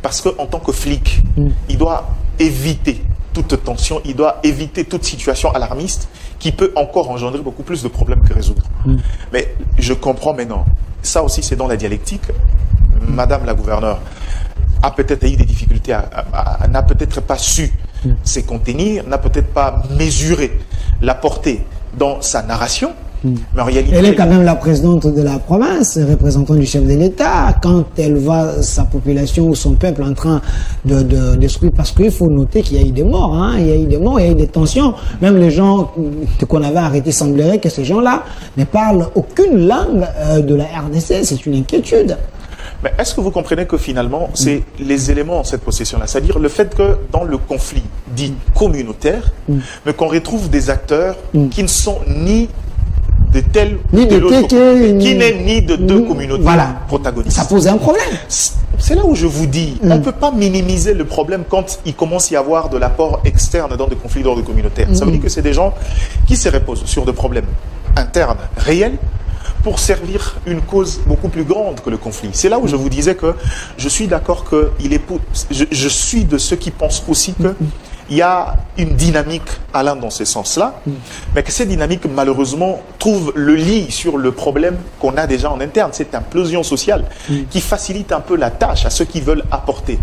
parce qu'en tant que flic, il doit éviter toute tension, il doit éviter toute situation alarmiste qui peut encore engendrer beaucoup plus de problèmes que résoudre. Mais je comprends maintenant. Ça aussi, c'est dans la dialectique. Madame la gouverneure a peut-être eu des difficultés, n'a peut-être pas su se contenir, n'a peut-être pas mesuré la portée dans sa narration. Mais en réalité, elle est quand même la présidente de la province, représentant du chef de l'État. Quand elle voit sa population ou son peuple en train de détruire, parce qu'il faut noter qu'il y a eu des morts, hein, il y a eu des morts, il y a eu des tensions. Même les gens qu'on avait arrêtés, semblerait que ces gens-là ne parlent aucune langue de la RDC. C'est une inquiétude. Mais est-ce que vous comprenez que finalement, c'est les éléments de cette possession-là, c'est-à-dire le fait que dans le conflit dit communautaire, mais qu'on retrouve des acteurs qui ne sont ni de tel ni de l'autre qui n'est ni de deux communautés protagonistes. Ça pose un problème. C'est là où je vous dis, on ne peut pas minimiser le problème quand il commence à y avoir de l'apport externe dans des conflits d'ordre communautaire. Ça veut dire que c'est des gens qui se reposent sur des problèmes internes réels pour servir une cause beaucoup plus grande que le conflit. C'est là où je vous disais que je suis d'accord que je suis de ceux qui pensent aussi que il y a une dynamique allant dans ce sens-là, mais que cette dynamique, malheureusement, trouve le lit sur le problème qu'on a déjà en interne, cette implosion sociale qui facilite un peu la tâche à ceux qui veulent apporter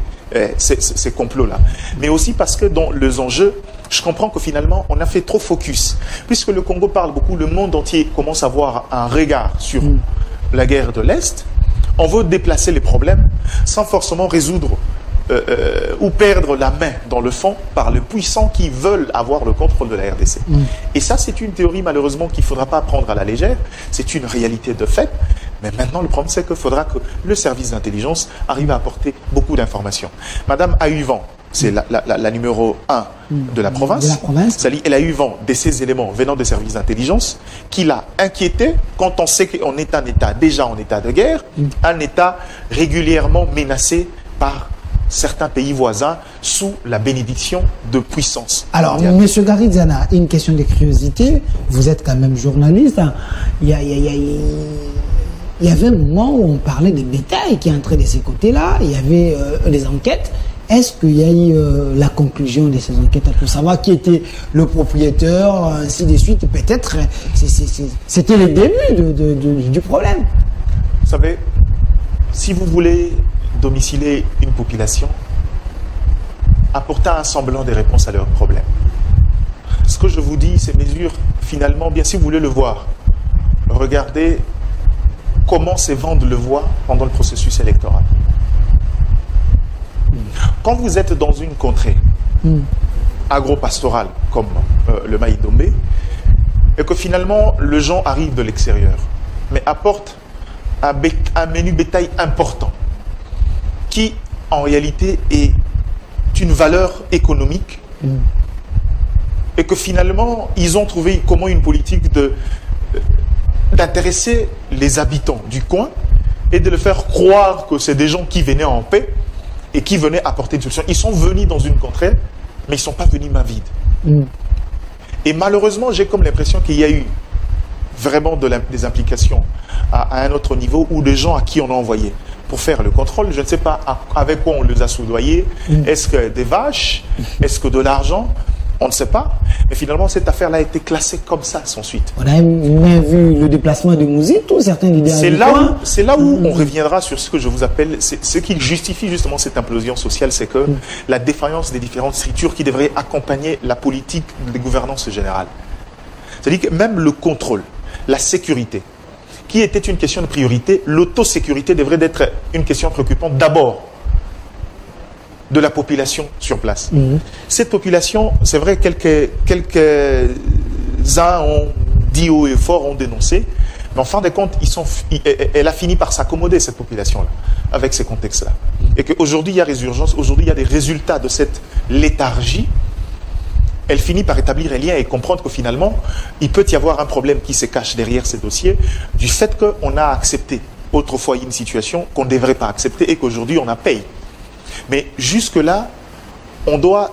ces complots-là. Mais aussi parce que dans les enjeux, je comprends que finalement, on a fait trop focus. Puisque le Congo parle beaucoup, le monde entier commence à avoir un regard sur la guerre de l'Est. On veut déplacer les problèmes sans forcément résoudre ou perdre la main dans le fond par les puissants qui veulent avoir le contrôle de la RDC. Et ça, c'est une théorie malheureusement qu'il ne faudra pas prendre à la légère. C'est une réalité de fait. Mais maintenant, le problème, c'est qu'il faudra que le service d'intelligence arrive à apporter beaucoup d'informations. Madame a eu vent, c'est la numéro 1 de la province. C'est-à-dire, elle a eu vent de ces éléments venant des services d'intelligence qui l'a inquiété quand on sait qu'on est déjà en état de guerre, un état régulièrement menacé par certains pays voisins sous la bénédiction de puissance. Alors, M. Garizana, une question de curiosité. Vous êtes quand même journaliste. Hein. Il y avait un moment où on parlait de bétail qui entrait de ces côtés-là. Il y avait des enquêtes. Est-ce qu'il y a eu la conclusion de ces enquêtes pour savoir qui était le propriétaire, ainsi de suite? Peut-être c'était le début du problème. Vous savez, si vous voulez domicilier une population, apportez un semblant de réponse à leurs problèmes. Ce que je vous dis, ces mesures, finalement, bien si vous voulez le voir, regardez comment ces ventes le voient pendant le processus électoral. Quand vous êtes dans une contrée agro-pastorale comme le Maïdomé, et que finalement, les gens arrivent de l'extérieur, mais apportent un menu bétail important, qui en réalité est une valeur économique, et que finalement, ils ont trouvé comment une politique d'intéresser les habitants du coin et de le faire croire que c'est des gens qui venaient en paix et qui venaient apporter une solution. Ils sont venus dans une contrée, mais ils ne sont pas venus main vide. Et malheureusement, j'ai comme l'impression qu'il y a eu vraiment des implications à un autre niveau, où des gens à qui on a envoyé pour faire le contrôle, je ne sais pas avec quoi on les a soudoyés. Est-ce que des vaches? Est-ce que de l'argent? On ne sait pas. Mais finalement, cette affaire-là a été classée comme ça, sans suite. On a même vu le déplacement de Mouzito, certains leaders. C'est là où on reviendra sur ce que je vous appelle, ce qui justifie justement cette implosion sociale, c'est que la défaillance des différentes structures qui devraient accompagner la politique de gouvernance générale. C'est-à-dire que même le contrôle, la sécurité, qui était une question de priorité, l'autosécurité devrait être une question préoccupante d'abord de la population sur place. Cette population, c'est vrai, quelques-uns ont dit haut et fort, ont dénoncé, mais en fin de compte, elle a fini par s'accommoder, cette population-là, avec ces contextes-là. Et qu'aujourd'hui, il y a des urgences, aujourd'hui, il y a des résultats de cette léthargie. Elle finit par établir un lien et comprendre que finalement, il peut y avoir un problème qui se cache derrière ces dossiers, du fait qu'on a accepté autrefois une situation qu'on ne devrait pas accepter et qu'aujourd'hui, on a payé. Mais jusque-là, on doit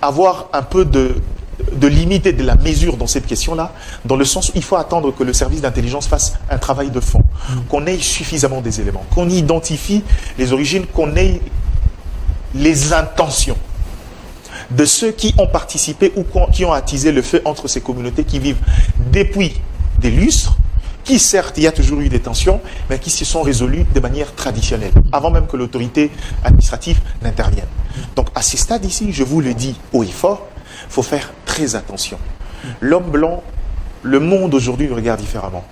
avoir un peu de limite et de la mesure dans cette question-là, dans le sens où il faut attendre que le service d'intelligence fasse un travail de fond, qu'on ait suffisamment des éléments, qu'on identifie les origines, qu'on ait les intentions de ceux qui ont participé ou qui ont attisé le feu entre ces communautés qui vivent depuis des lustres, qui certes, il y a toujours eu des tensions, mais qui se sont résolues de manière traditionnelle, avant même que l'autorité administrative n'intervienne. Donc à ce stade ici, je vous le dis haut et fort, il faut faire très attention. L'homme blanc, le monde aujourd'hui regarde différemment.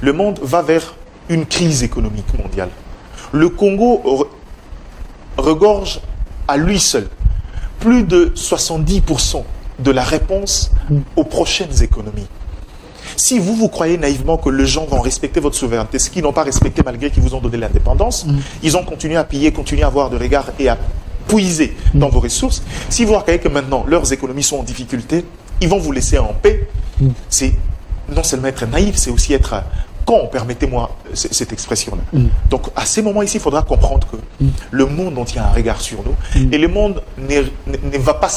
Le monde va vers une crise économique mondiale. Le Congo regorge à lui seul plus de 70% de la réponse aux prochaines économies. Si vous croyez naïvement que les gens vont respecter votre souveraineté, ce qu'ils n'ont pas respecté malgré qu'ils vous ont donné l'indépendance, ils ont continué à piller, continué à avoir de regard et à puiser dans vos ressources. Si vous croyez que maintenant leurs économies sont en difficulté, ils vont vous laisser en paix. C'est non seulement être naïf, c'est aussi être con, permettez-moi cette expression-là. Donc à ces moments ici, il faudra comprendre que le monde dont il y a un regard sur nous, et le monde ne va pas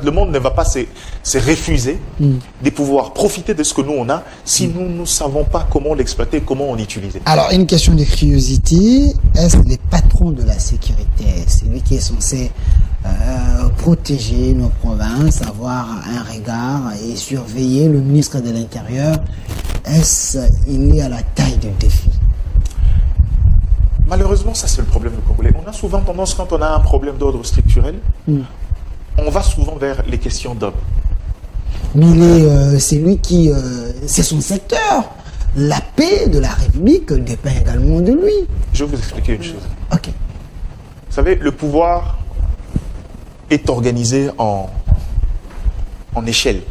le monde ne va pas se refuser de pouvoir profiter de ce que nous on a si nous ne savons pas comment l'exploiter, comment on l'utiliser. Alors, une question de curiosité. Est-ce que les patrons de la sécurité, c'est lui qui est censé protéger nos provinces, avoir un regard et surveiller le ministre de l'Intérieur, est-ce qu'il est à la taille du défi? Malheureusement, ça c'est le problème du Congolais. On a souvent tendance, quand on a un problème d'ordre structurel, on va souvent vers les questions d'hommes. Mais c'est lui qui... c'est son secteur. La paix de la République dépend également de lui. Je vais vous expliquer une chose. Ok. Vous savez, le pouvoir est organisé en échelle.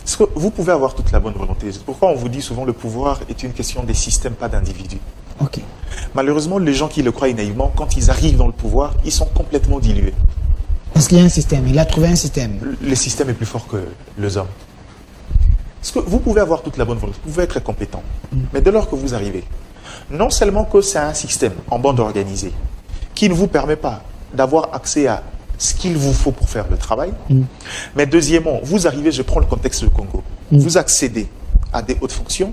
Parce que vous pouvez avoir toute la bonne volonté. C'est pourquoi on vous dit souvent le pouvoir est une question des systèmes, pas d'individus. Ok. Malheureusement, les gens qui le croient naïvement, quand ils arrivent dans le pouvoir, ils sont complètement dilués. Parce qu'il y a un système, il a trouvé un système. Le système est plus fort que les hommes. Parce que vous pouvez avoir toute la bonne volonté, vous pouvez être compétent. Mais dès lors que vous arrivez, Non seulement que c'est un système en bande organisée qui ne vous permet pas d'avoir accès à ce qu'il vous faut pour faire le travail, mais deuxièmement, vous arrivez, je prends le contexte du Congo, vous accédez à des hautes fonctions.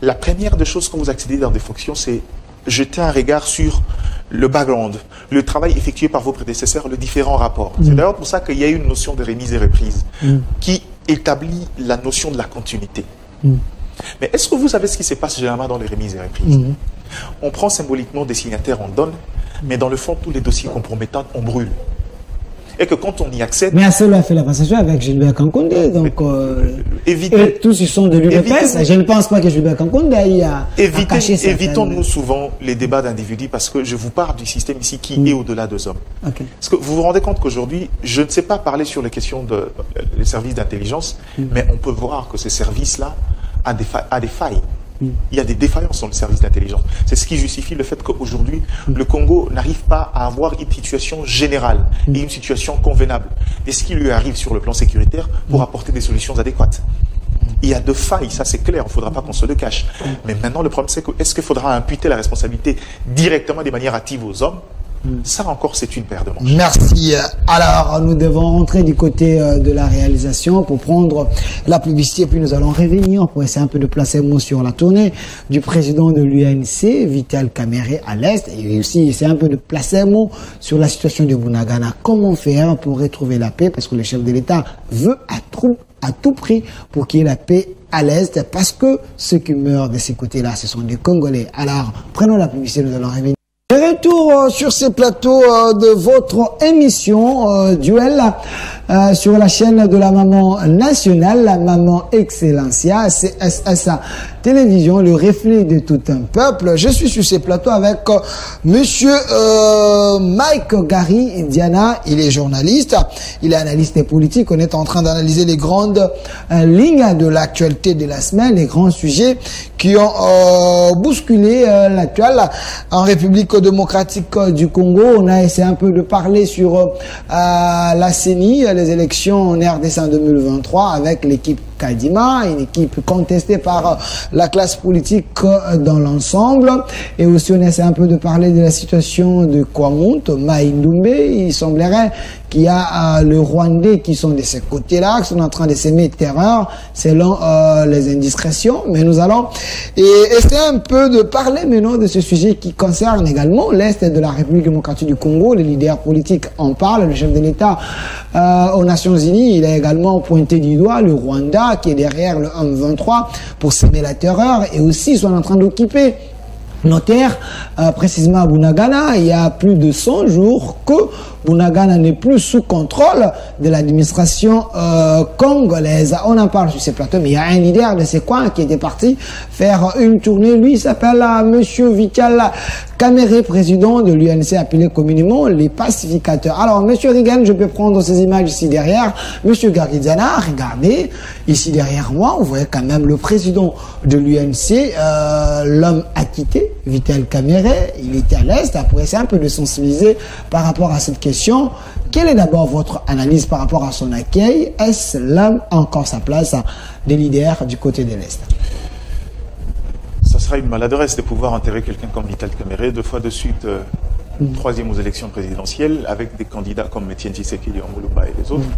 La première des choses quand vous accédez dans des fonctions, c'est jeter un regard sur le background, le travail effectué par vos prédécesseurs, les différents rapports. C'est d'ailleurs pour ça qu'il y a une notion de remise et reprise qui établit la notion de la continuité. Mais est-ce que vous savez ce qui se passe généralement dans les remises et reprises? On prend symboliquement des signataires, on donne, mais dans le fond, tous les dossiers compromettants, on brûle. Et que quand on y accède... Mais Asselo a fait la passation avec Gilbert Kankoundé, donc et tous ils sont de l'UDPS. Je ne pense pas que Gilbert Kankoundé a caché ça. Évitons-nous souvent les débats d'individus parce que je vous parle du système ici qui est au-delà des hommes. Parce que vous vous rendez compte qu'aujourd'hui, je ne sais pas parler sur les questions des services d'intelligence, mais on peut voir que ces services-là a des failles. Il y a des défaillances dans le service d'intelligence. C'est ce qui justifie le fait qu'aujourd'hui, le Congo n'arrive pas à avoir une situation générale et une situation convenable. Et ce qui lui arrive sur le plan sécuritaire pour apporter des solutions adéquates. Il y a de failles, ça c'est clair, il ne faudra pas qu'on se le cache. Mais maintenant, le problème c'est que est-ce qu'il faudra imputer la responsabilité directement de manière active aux hommes? Ça encore, c'est une paire de manches. Merci. Alors, nous devons rentrer du côté de la réalisation pour prendre la publicité, puis nous allons revenir pour essayer un peu de placer un mot sur la tournée du président de l'UNC, Vital Kamerhe à l'Est, et aussi essayer un peu de placer un mot sur la situation de Bunagana. Comment faire pour retrouver la paix, parce que le chef de l'État veut à tout prix pour qu'il y ait la paix à l'Est, parce que ceux qui meurent de ces côtés-là, ce sont des Congolais. Alors, prenons la publicité, nous allons revenir. De retour sur ces plateaux de votre émission Duel sur la chaîne de la Maman Nationale, la Maman Excellencia, CSS Télévision, le reflet de tout un peuple. Je suis sur ces plateaux avec monsieur Mike Gary Diana. Il est journaliste, il est analyste politique. On est en train d'analyser les grandes lignes de l'actualité de la semaine, les grands sujets qui ont bousculé l'actuel en République démocratique du Congo. On a essayé un peu de parler sur la CENI, les élections en RDC en 2023 avec l'équipe Kadima, une équipe contestée par la classe politique dans l'ensemble. Et aussi on essaie un peu de parler de la situation de Kwamount, Maïndoumbe. Il semblerait qu'il y a le Rwandais qui sont de ce côté-là, qui sont en train de s'aimer terreur selon les indiscrétions. Mais nous allons essayer un peu de parler maintenant de ce sujet qui concerne également l'Est de la République démocratique du Congo. Les leaders politiques en parlent. Le chef de l'État aux Nations Unies, il a également pointé du doigt le Rwanda qui est derrière le 1-23 pour semer la terreur, et aussi ils sont en train d'occuper nos terres, précisément à Bunagana. Il y a plus de 100 jours que Bunagana n'est plus sous contrôle de l'administration congolaise. On en parle sur ces plateaux, mais il y a un leader de ces coins qui était parti faire une tournée. Lui, il s'appelle monsieur Vital Kamerhe, président de l'UNC, appelé communément les pacificateurs. Alors, monsieur Reagan, je peux prendre ces images ici derrière. Monsieur Garidiana, regardez, ici derrière moi, vous voyez quand même le président de l'UNC, l'homme acquitté, Vital Kamerhe. Il était à l'Est, après essayer un peu de sensibiliser par rapport à cette question. Quelle est d'abord votre analyse par rapport à son accueil? Est-ce l'homme encore sa place des leaders du côté de l'Est? Ça sera une maladresse de pouvoir enterrer quelqu'un comme Vital Kamerhe 2 fois de suite, troisième aux élections présidentielles, avec des candidats comme Etienne Tshisekedi, Omoluba et les autres.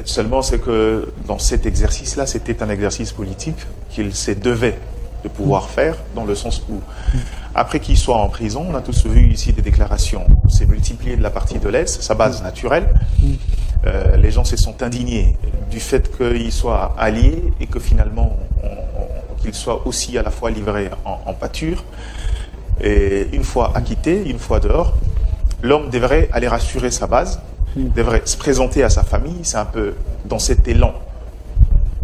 Seulement, c'est que dans cet exercice-là, c'était un exercice politique qu'il se devait de pouvoir faire, dans le sens où, après qu'il soit en prison, on a tous vu ici des déclarations, c'est multiplié de la partie de l'Est, sa base naturelle. Les gens se sont indignés du fait qu'il soit allié et que finalement, qu'il soit aussi à la fois livré en pâture. Et une fois acquitté, une fois dehors, l'homme devrait aller rassurer sa base, devrait se présenter à sa famille. C'est un peu dans cet élan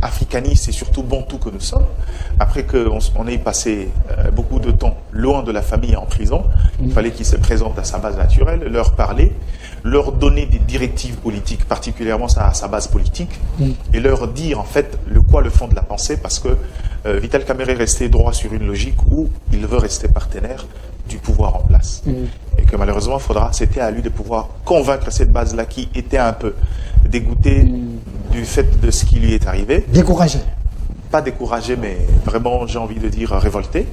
africaniste et surtout bantou que nous sommes. Après qu'on ait passé beaucoup de temps loin de la famille en prison, il fallait qu'il se présente à sa base naturelle, leur parler, leur donner des directives politiques, particulièrement à sa base politique, et leur dire en fait le fond de la pensée, parce que Vital Kamerhe est resté droit sur une logique où il veut rester partenaire du pouvoir en place. Et que malheureusement, c'était à lui de pouvoir convaincre cette base-là qui était un peu dégoûtée du fait de ce qui lui est arrivé. Découragé. pas découragé, mais vraiment, j'ai envie de dire, révolté,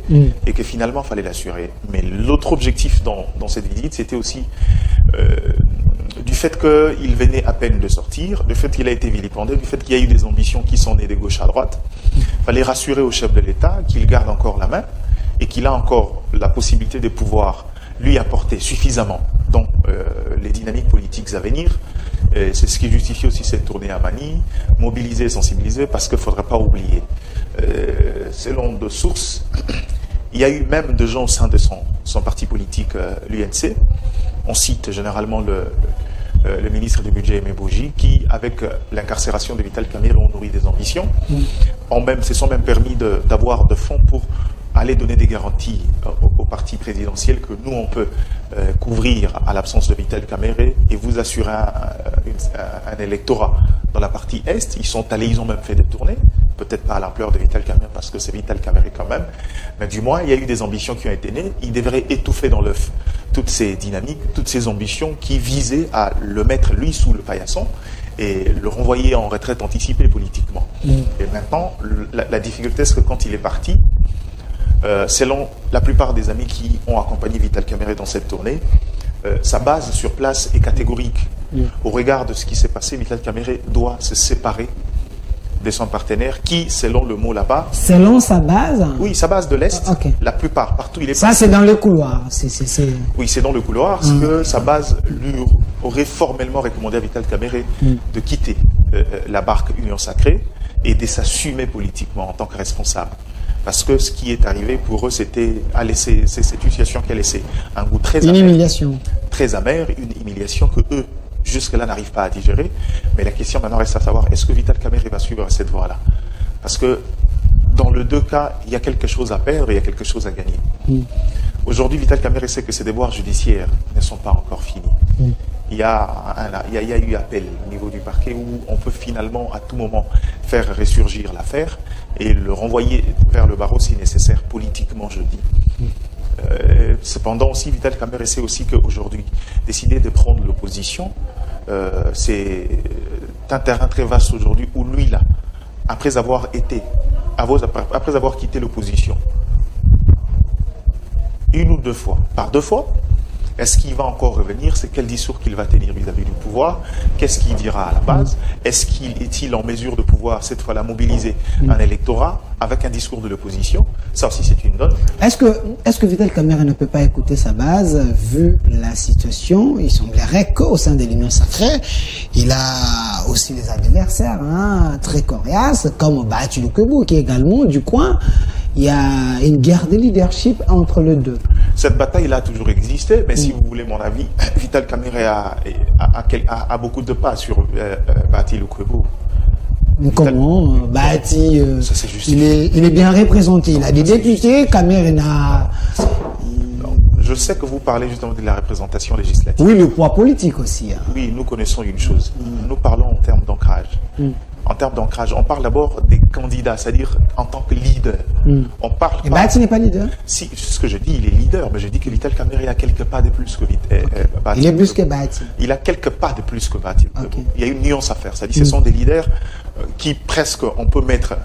et que finalement, il fallait l'assurer. Mais l'autre objectif dans cette visite, c'était aussi du fait qu'il venait à peine de sortir, du fait qu'il a été vilipendé, du fait qu'il y a eu des ambitions qui sont nées de gauche à droite. Il fallait rassurer au chef de l'État qu'il garde encore la main et qu'il a encore la possibilité de pouvoir lui apporter suffisamment dans les dynamiques politiques à venir. C'est ce qui justifie aussi cette tournée à Manille, mobiliser, sensibiliser, parce qu'il ne faudra pas oublier. Selon de sources, il y a eu même des gens au sein de son parti politique, l'UNC. On cite généralement le ministre du Budget, Aimé Bougie, qui, avec l'incarcération de Vital Kamerhe, ont nourri des ambitions. Se sont même permis d'avoir de fonds pour aller donner des garanties au parti présidentiel que nous, on peut couvrir à l'absence de Vital Kamerhe et vous assurer un électorat dans la partie Est. Ils ont même fait des tournées, peut-être pas à l'ampleur de Vital Kamerhe, parce que c'est Vital Kamerhe quand même, mais du moins, il y a eu des ambitions qui ont été nées. Il devrait étouffer dans l'œuf toutes ces dynamiques, toutes ces ambitions qui visaient à le mettre, lui, sous le paillasson et le renvoyer en retraite anticipée politiquement. Et maintenant, la difficulté, c'est que quand il est parti, selon la plupart des amis qui ont accompagné Vital Kamerhe dans cette tournée, sa base sur place est catégorique. Au regard de ce qui s'est passé, Vital Kamerhe doit se séparer de son partenaire qui, selon le mot là-bas... Selon sa base? Oui, sa base de l'Est, okay. La plupart, partout il est... Ça, c'est dans le couloir. Oui, c'est dans le couloir, parce que sa base lui aurait formellement recommandé à Vital Kamerhe de quitter la barque Union Sacrée et de s'assumer politiquement en tant que responsable. Parce que ce qui est arrivé pour eux, c'était c'est cette situation qui a laissé un goût très amer. Une humiliation. Très amer, une humiliation que eux, jusque-là, n'arrivent pas à digérer. Mais la question maintenant reste à savoir, est-ce que Vital Kamerhe va suivre cette voie-là? Parce que dans les deux cas, il y a quelque chose à perdre et il y a quelque chose à gagner. Aujourd'hui, Vital Kamerhe sait que ses devoirs judiciaires ne sont pas encore finis. Il y a eu appel au niveau du parquet où on peut finalement à tout moment faire ressurgir l'affaire et le renvoyer vers le barreau si nécessaire, politiquement je dis. Cependant aussi, Vital Kamerhe sait aussi qu'aujourd'hui, décider de prendre l'opposition, c'est un terrain très vaste aujourd'hui où lui là, après avoir quitté l'opposition, une ou deux fois, par deux fois, est-ce qu'il va encore revenir? C'est quel discours qu'il va tenir vis-à-vis du pouvoir? Qu'est-ce qu'il dira à la base? Est-il en mesure de pouvoir, cette fois-là, mobiliser un électorat avec un discours de l'opposition? Ça aussi, c'est une donne. Est-ce que Vital Kamerhe ne peut pas écouter sa base, vu la situation? Il semblerait qu'au sein de l'Union Sacrée, il a aussi des adversaires très coriaces, comme Bahati Lukwebo, qui est également du coin. Il y a une guerre de leadership entre les deux. Cette bataille-là a toujours existé, mais si vous voulez mon avis, Vital Kamerhe a beaucoup de pas sur Bahati Lukwebo. Comment Bahati, il est bien représenté. Il a des députés, Kamerhe n'a... Je sais que vous parlez justement de la représentation législative. Oui, le poids politique aussi. Oui, nous connaissons une chose. Nous parlons en termes d'ancrage. En termes d'ancrage, on parle d'abord des candidats, c'est-à-dire en tant que leader. On parle. Et Bahati n'est pas leader? Si, ce que je dis, il est leader, mais je dis que Vital Kamerhe a quelques pas de plus que Bahati. Il est plus que Bahati. Il a quelques pas de plus que Bahati. Okay. Il y a une nuance à faire. C'est-à-dire, ce sont des leaders qui presque on peut mettre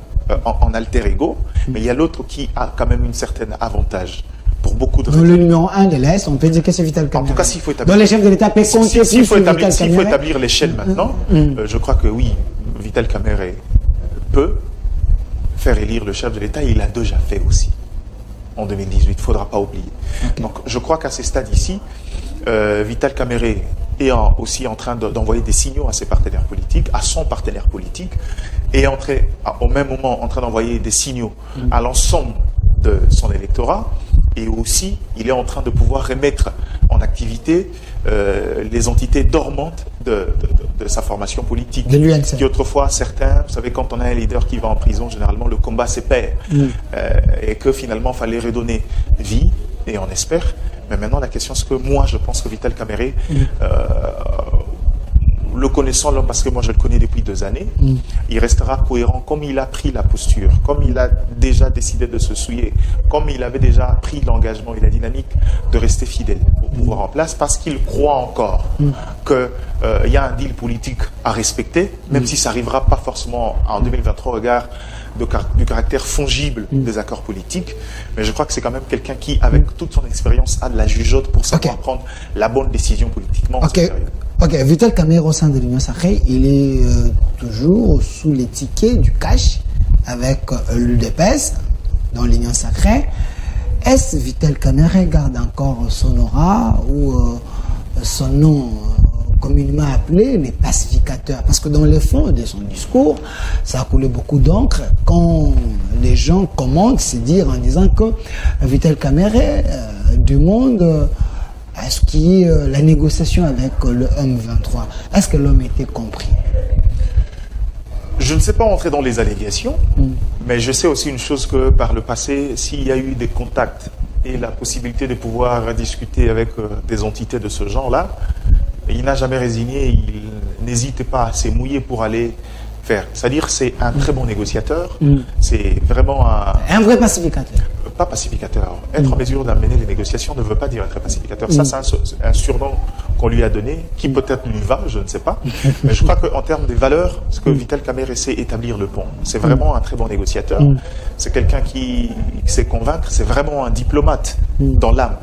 en alter ego, mais il y a l'autre qui a quand même une certaine avantage. Pour beaucoup de raisons. Dans le numéro 1 de l'Est, on peut dire que c'est Vital Kamerhe. En tout cas, s'il faut établir... Dans les chefs de l'État, s'il faut établir l'échelle maintenant, je crois que oui, Vital Kamerhe peut faire élire le chef de l'État, et il l'a déjà fait aussi, en 2018, il ne faudra pas oublier. Okay. Donc, je crois qu'à ces stades ici, Vital Kamerhe est aussi en train d'envoyer des signaux à ses partenaires politiques, à son partenaire politique, et au même moment en train d'envoyer des signaux à l'ensemble de son électorat, et aussi il est en train de pouvoir remettre en activité les entités dormantes de sa formation politique. De l'UNC. Qui autrefois, certains, vous savez, quand on a un leader qui va en prison, généralement le combat se perd. Et que finalement, il fallait redonner vie, et on espère. Mais maintenant, la question, c'est que moi, je pense que Vital Kamerhe, le connaissant l'homme, parce que moi je le connais depuis 2 années, il restera cohérent comme il a pris la posture, comme il a déjà décidé de se souiller, comme il avait déjà pris l'engagement et la dynamique de rester fidèle au pouvoir en place, parce qu'il croit encore qu'il y a un deal politique à respecter, même si ça n'arrivera pas forcément en 2023 au regard du caractère fongible des accords politiques, mais je crois que c'est quand même quelqu'un qui, avec toute son expérience, a de la jugeote pour savoir prendre la bonne décision politiquement. Ok, Vital Kamerhe au sein de l'Union Sacrée, il est toujours sous les tickets du cash avec l'UDPS dans l'Union Sacrée. Est-ce Vital Kamerhe garde encore son aura ou son nom communément appelé les pacificateurs? Parce que dans le fond de son discours, ça a coulé beaucoup d'encre quand les gens commentent, c'est dire en disant que Vital Kamerhe demande à ce qu'il y ait la négociation avec le M23. Est-ce que l'homme était compris? Je ne sais pas entrer dans les allégations, mais je sais aussi une chose que par le passé, s'il y a eu des contacts et la possibilité de pouvoir discuter avec des entités de ce genre-là, il n'a jamais résigné, il n'hésite pas à s'émouiller pour aller faire. C'est-à-dire c'est un très bon négociateur, c'est vraiment un vrai pacificateur. Pas pacificateur. Être en mesure d'amener les négociations ne veut pas dire être pacificateur. Ça, c'est un surnom qu'on lui a donné, qui peut-être lui va, je ne sais pas. Mais je crois qu'en termes des valeurs, ce que Vital Kamerhe sait établir le pont. C'est vraiment un très bon négociateur. C'est quelqu'un qui sait convaincre. C'est vraiment un diplomate dans l'âme.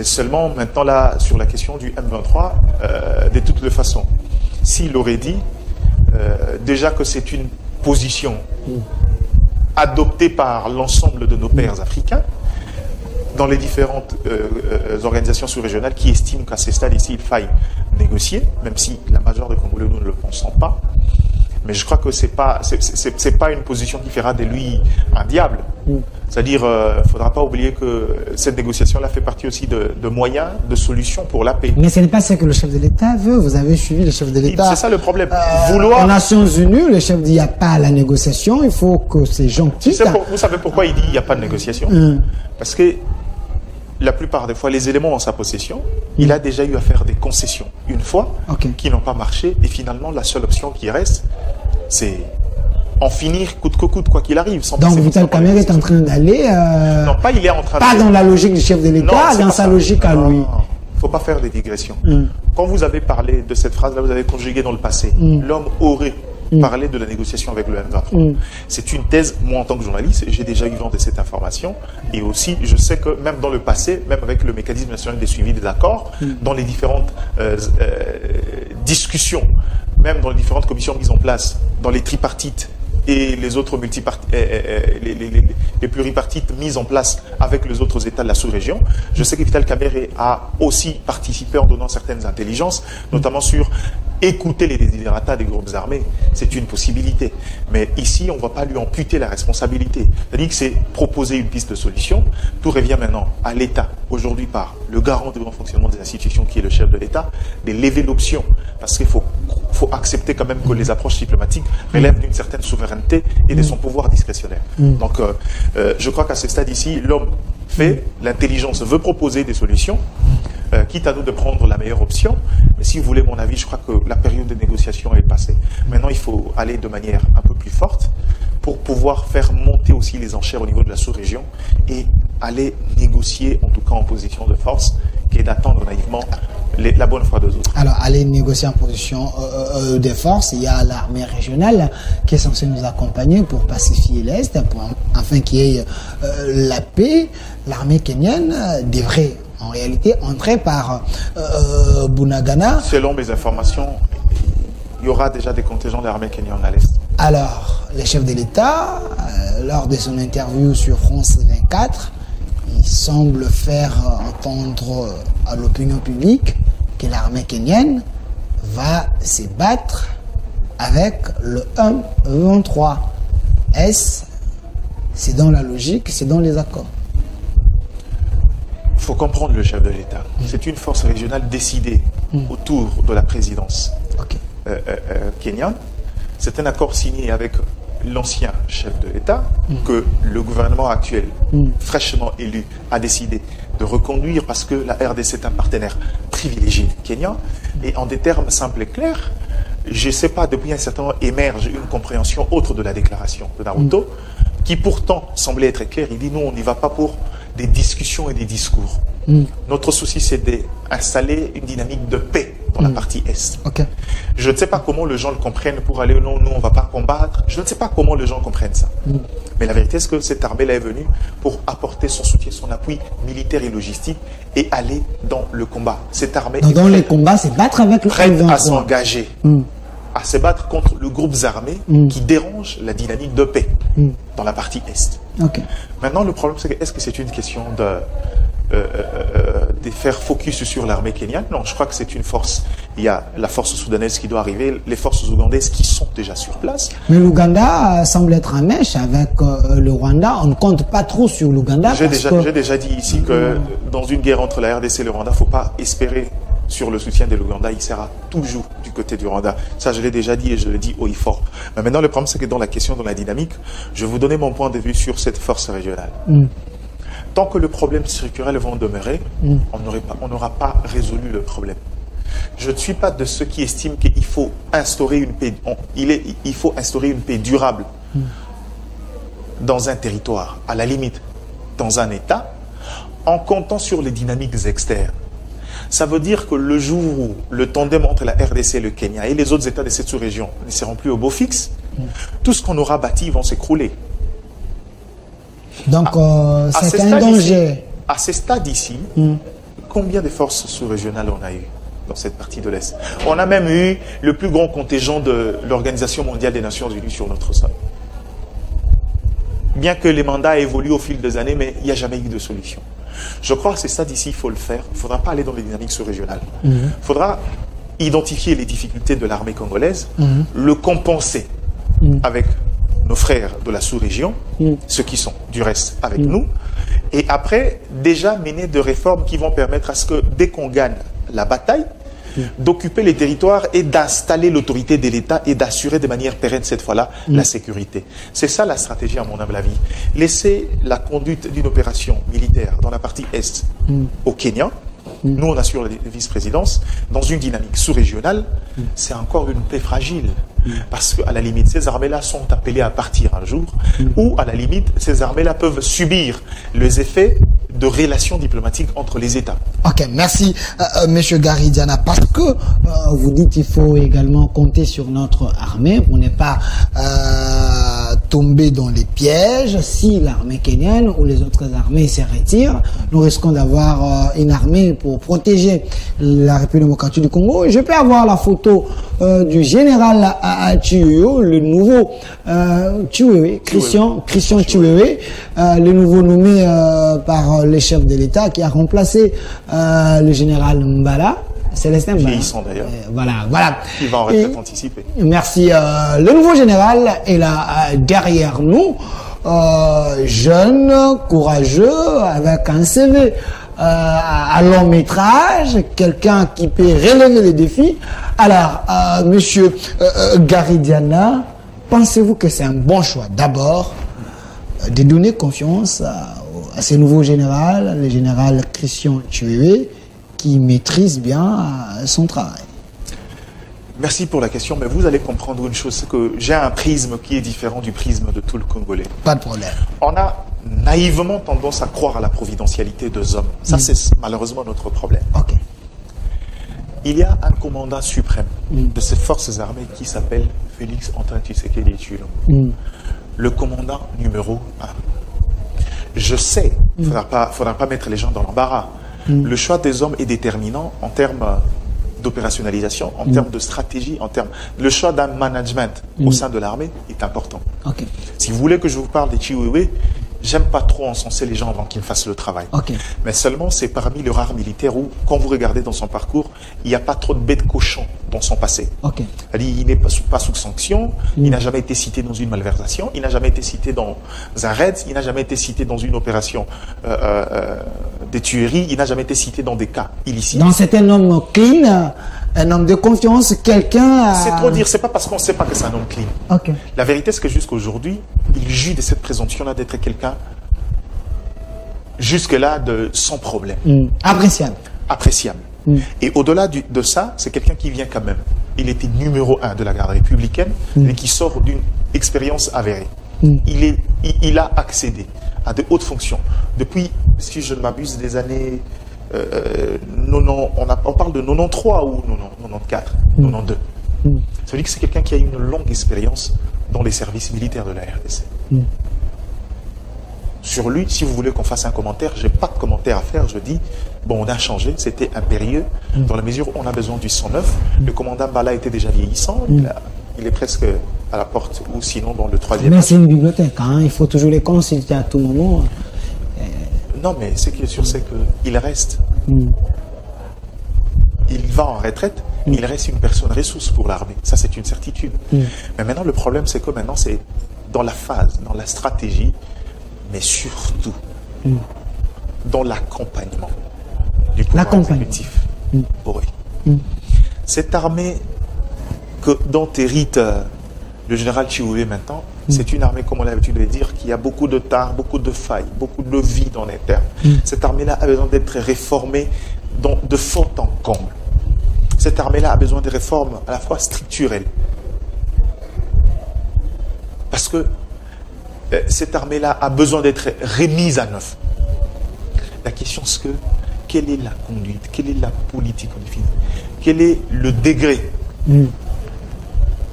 Seulement, maintenant, là, sur la question du M23, de toutes les façons, s'il aurait dit déjà que c'est une position adoptée par l'ensemble de nos pairs africains, dans les différentes organisations sous-régionales qui estiment qu'à ce stade ici, il faille négocier, même si la majeure des Congolais, nous ne le pensons pas. Mais je crois que c'est pas une position qui fera de lui un diable. C'est-à-dire, il ne faudra pas oublier que cette négociation-là fait partie aussi de moyens, de solutions pour la paix. Mais ce n'est pas ce que le chef de l'État veut. Vous avez suivi le chef de l'État. C'est ça le problème. Aux Nations Unies, le chef dit il n'y a pas la négociation, il faut que ces gens quittent. Vous savez pourquoi il dit il n'y a pas de négociation? Parce que la plupart des fois, les éléments en sa possession, il a déjà eu à faire des concessions une fois qui n'ont pas marché. Et finalement, la seule option qui reste, c'est en finir coûte que coûte, quoi qu'il arrive. Sans donc Vital Kamerhe est en train d'aller... non, pas il est en train pas dans la logique du chef de l'État, dans sa logique à lui. Il ne faut pas faire des digressions. Quand vous avez parlé de cette phrase-là, vous avez conjugué dans le passé. L'homme aurait parlé de la négociation avec le M23. C'est une thèse, moi en tant que journaliste, j'ai déjà eu vent de cette information. Et aussi, je sais que même dans le passé, même avec le mécanisme national de suivi des accords, dans les différentes discussions, même dans les différentes commissions mises en place, dans les tripartites et les autres les pluripartites mises en place avec les autres États de la sous-région. Je sais que Vital Kamerhe a aussi participé en donnant certaines intelligences, notamment sur écouter les desiderata des groupes armés. C'est une possibilité. Mais ici, on ne va pas lui amputer la responsabilité. C'est-à-dire que c'est proposer une piste de solution. Tout revient maintenant à l'État, aujourd'hui par le garant du bon fonctionnement des institutions qui est le chef de l'État, de lever l'option. Parce qu'il faut accepter quand même que les approches diplomatiques relèvent d'une certaine souveraineté et de son pouvoir discrétionnaire. Donc, je crois qu'à ce stade ici, l'homme fait, l'intelligence veut proposer des solutions, quitte à nous de prendre la meilleure option. Mais si vous voulez mon avis, je crois que la période de négociation est passée. Maintenant, il faut aller de manière un peu plus forte pour pouvoir faire monter aussi les enchères au niveau de la sous-région et aller négocier, en tout cas en position de force, qui est d'attendre naïvement la bonne foi des autres. Alors, aller négocier en position de force, il y a l'armée régionale qui est censée nous accompagner pour pacifier l'Est, afin qu'il y ait la paix. L'armée kenyane devrait en réalité entrer par Bunagana. Selon mes informations, il y aura déjà des contingents de l'armée kenyane à l'Est. Alors, le chef de l'État, lors de son interview sur France 24, il semble faire entendre à l'opinion publique que l'armée kenyane va se battre avec le M23. C'est dans la logique, c'est dans les accords. Il faut comprendre le chef de l'État. C'est une force régionale décidée autour de la présidence kenyane. C'est un accord signé avec l'ancien chef de l'État que le gouvernement actuel, fraîchement élu, a décidé de reconduire parce que la RDC est un partenaire privilégié kenyan. Et en des termes simples et clairs, je ne sais pas, depuis un certain temps émerge une compréhension autre de la déclaration de Naruto, qui pourtant semblait être claire. Il dit non, on n'y va pas pour des discussions et des discours. Notre souci, c'est d'installer une dynamique de paix dans dans la partie Est. Ok. Je ne sais pas comment les gens le comprennent pour aller, non, nous on ne va pas combattre. Je ne sais pas comment les gens comprennent ça. Mais la vérité, c'est que cette armée-là est venue pour apporter son soutien, son appui militaire et logistique et aller dans le combat. Cette armée dans les combats, c'est battre avec le prête M23. à s'engager, à se battre contre le groupe armé qui dérange la dynamique de paix dans la partie Est. Ok. Maintenant, le problème, c'est que est-ce que c'est une question de faire focus sur l'armée kenyane? Non, je crois que c'est une force. Il y a la force soudanaise qui doit arriver, les forces ougandaises qui sont déjà sur place. Mais l'Ouganda semble être en mèche avec le Rwanda. On ne compte pas trop sur l'Ouganda. J'ai déjà dit ici que dans une guerre entre la RDC et le Rwanda, il ne faut pas espérer sur le soutien de l'Ouganda. Il sera toujours du côté du Rwanda. Ça, je l'ai déjà dit et je le dis haut et fort. Mais maintenant, le problème, c'est que dans la question, dans la dynamique, je vais vous donner mon point de vue sur cette force régionale. Tant que le problème structurel va en demeurer, on n'aura pas résolu le problème. Je ne suis pas de ceux qui estiment qu'il faut instaurer une paix. Il faut instaurer une paix durable dans un territoire, à la limite, dans un État, en comptant sur les dynamiques externes. Ça veut dire que le jour où le tandem entre la RDC et le Kenya et les autres États de cette sous-région ne seront plus au beau fixe, tout ce qu'on aura bâti va s'écrouler. Donc, c'est un danger. À ce stade ici, combien de forces sous-régionales on a eu dans cette partie de l'Est? On a même eu le plus grand contingent de l'Organisation mondiale des Nations Unies sur notre sol. Bien que les mandats évoluent au fil des années, mais il n'y a jamais eu de solution. Je crois que c'est ça d'ici, il faut le faire. Il ne faudra pas aller dans les dynamiques sous-régionales. Il faudra identifier les difficultés de l'armée congolaise, le compenser avec nos frères de la sous-région, ceux qui sont du reste avec nous, et après, déjà mener des réformes qui vont permettre à ce que, dès qu'on gagne la bataille, d'occuper les territoires et d'installer l'autorité de l'État et d'assurer de manière pérenne, cette fois-là, la sécurité. C'est ça la stratégie, à mon humble avis. Laisser la conduite d'une opération militaire dans la partie Est au Kenya, nous on assure la vice-présidence, dans une dynamique sous-régionale, c'est encore une paix fragile. Parce qu'à la limite, ces armées-là sont appelées à partir un jour, ou à la limite, ces armées-là peuvent subir les effets de relations diplomatiques entre les États. Ok, merci Monsieur Garidiana, parce que vous dites qu'il faut également compter sur notre armée pour ne pas tomber dans les pièges. Si l'armée kenyane ou les autres armées se retirent, nous risquons d'avoir une armée pour protéger la République démocratique du Congo. Je peux avoir la photo du général Chiwewe, le nouveau Christian Chiwewe, le nouveau nommé par le chef de l'État qui a remplacé le général Mbala. Célestin Mbala. Vieillissant d'ailleurs. Voilà. Il va en retraite anticipée. Merci. Le nouveau général est là derrière nous, jeune, courageux, avec un CV à long métrage, quelqu'un qui peut relever les défis. Alors, Monsieur Garidiana, pensez-vous que c'est un bon choix d'abord de donner confiance à ce nouveau général, le général Christian Chiwewe, qui maîtrise bien son travail? Merci pour la question, mais vous allez comprendre une chose, c'est que j'ai un prisme qui est différent du prisme de tout le Congolais. Pas de problème. On a naïvement tendance à croire à la providentialité des hommes. Ça, c'est malheureusement notre problème. Ok. Il y a un commandant suprême de ces forces armées qui s'appelle Félix Antoine Tshisekedi Tshilombo. Le commandant numéro 1. Je sais, il ne faudra pas mettre les gens dans l'embarras. Le choix des hommes est déterminant en termes d'opérationnalisation, en termes de stratégie, le choix d'un management au sein de l'armée est important. Okay. Si vous voulez que je vous parle des Chiwewe, j'aime pas trop encenser les gens avant qu'ils me fassent le travail. Okay. Mais seulement, c'est parmi les rares militaires où, quand vous regardez dans son parcours, il n'y a pas trop de bêtes cochons dans son passé. Okay. Il n'est pas sous sanction, il n'a jamais été cité dans une malversation, il n'a jamais été cité dans un raid, il n'a jamais été cité dans une opération de tuerie, il n'a jamais été cité dans des cas illicites. Donc c'est un homme clean, un homme de confiance, quelqu'un... C'est trop dire, c'est pas parce qu'on ne sait pas que c'est un homme clean. Okay. La vérité, c'est que jusqu'aujourd'hui, il jouit de cette présomption-là d'être quelqu'un jusque-là sans problème. Appréciable. Appréciable. Et au-delà de ça, c'est quelqu'un qui vient quand même. Il était numéro 1 de la garde républicaine et qui sort d'une expérience avérée. Il a accédé à de hautes fonctions depuis, si je ne m'abuse, des années on parle de 93 ou 94, 92. Ça veut dire que c'est quelqu'un qui a une longue expérience dans les services militaires de la RDC. Sur lui, si vous voulez qu'on fasse un commentaire, je n'ai pas de commentaire à faire. Je dis, bon, on a changé, c'était impérieux, dans la mesure où on a besoin du 109. Le commandant Bala était déjà vieillissant, il est presque à la porte, ou sinon dans le 3e. Mais c'est une bibliothèque, hein, il faut toujours les consulter à tout moment. Non, mais ce qui est sûr, c'est qu'il reste. Il va en retraite, il reste une personne ressource pour l'armée. Ça, c'est une certitude. Mais maintenant, le problème, c'est que maintenant, c'est dans la phase, dans la stratégie, mais surtout dans l'accompagnement du pouvoir exécutif. Cette armée dont hérite le général Chioué maintenant, c'est une armée, comme on a l'habitude de dire, qui a beaucoup de tares, beaucoup de failles, beaucoup de vides en interne. Cette armée-là a besoin d'être réformée de fond en comble. Cette armée-là a besoin de réformes à la fois structurelles. Parce que cette armée-là a besoin d'être remise à neuf. La question c'est quelle est la conduite, quelle est la politique en définitive, quel est le degré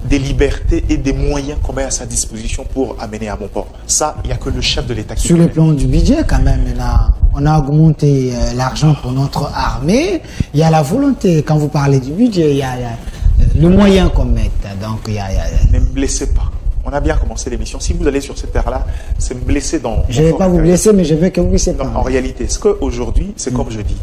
des libertés et des moyens qu'on met à sa disposition pour amener à bon port. Ça, il n'y a que le chef de l'État qui Sur le plan du budget, quand même, on a augmenté l'argent pour notre armée. Il y a la volonté, quand vous parlez du budget, il y a le moyen qu'on met. Donc, ne me blessez pas. On a bien commencé l'émission. Si vous allez sur cette terre-là, c'est me blesser dans... Je ne vais pas vous blesser, mais je veux que vous puissiez pas. En réalité, ce qu'aujourd'hui, c'est comme je dis,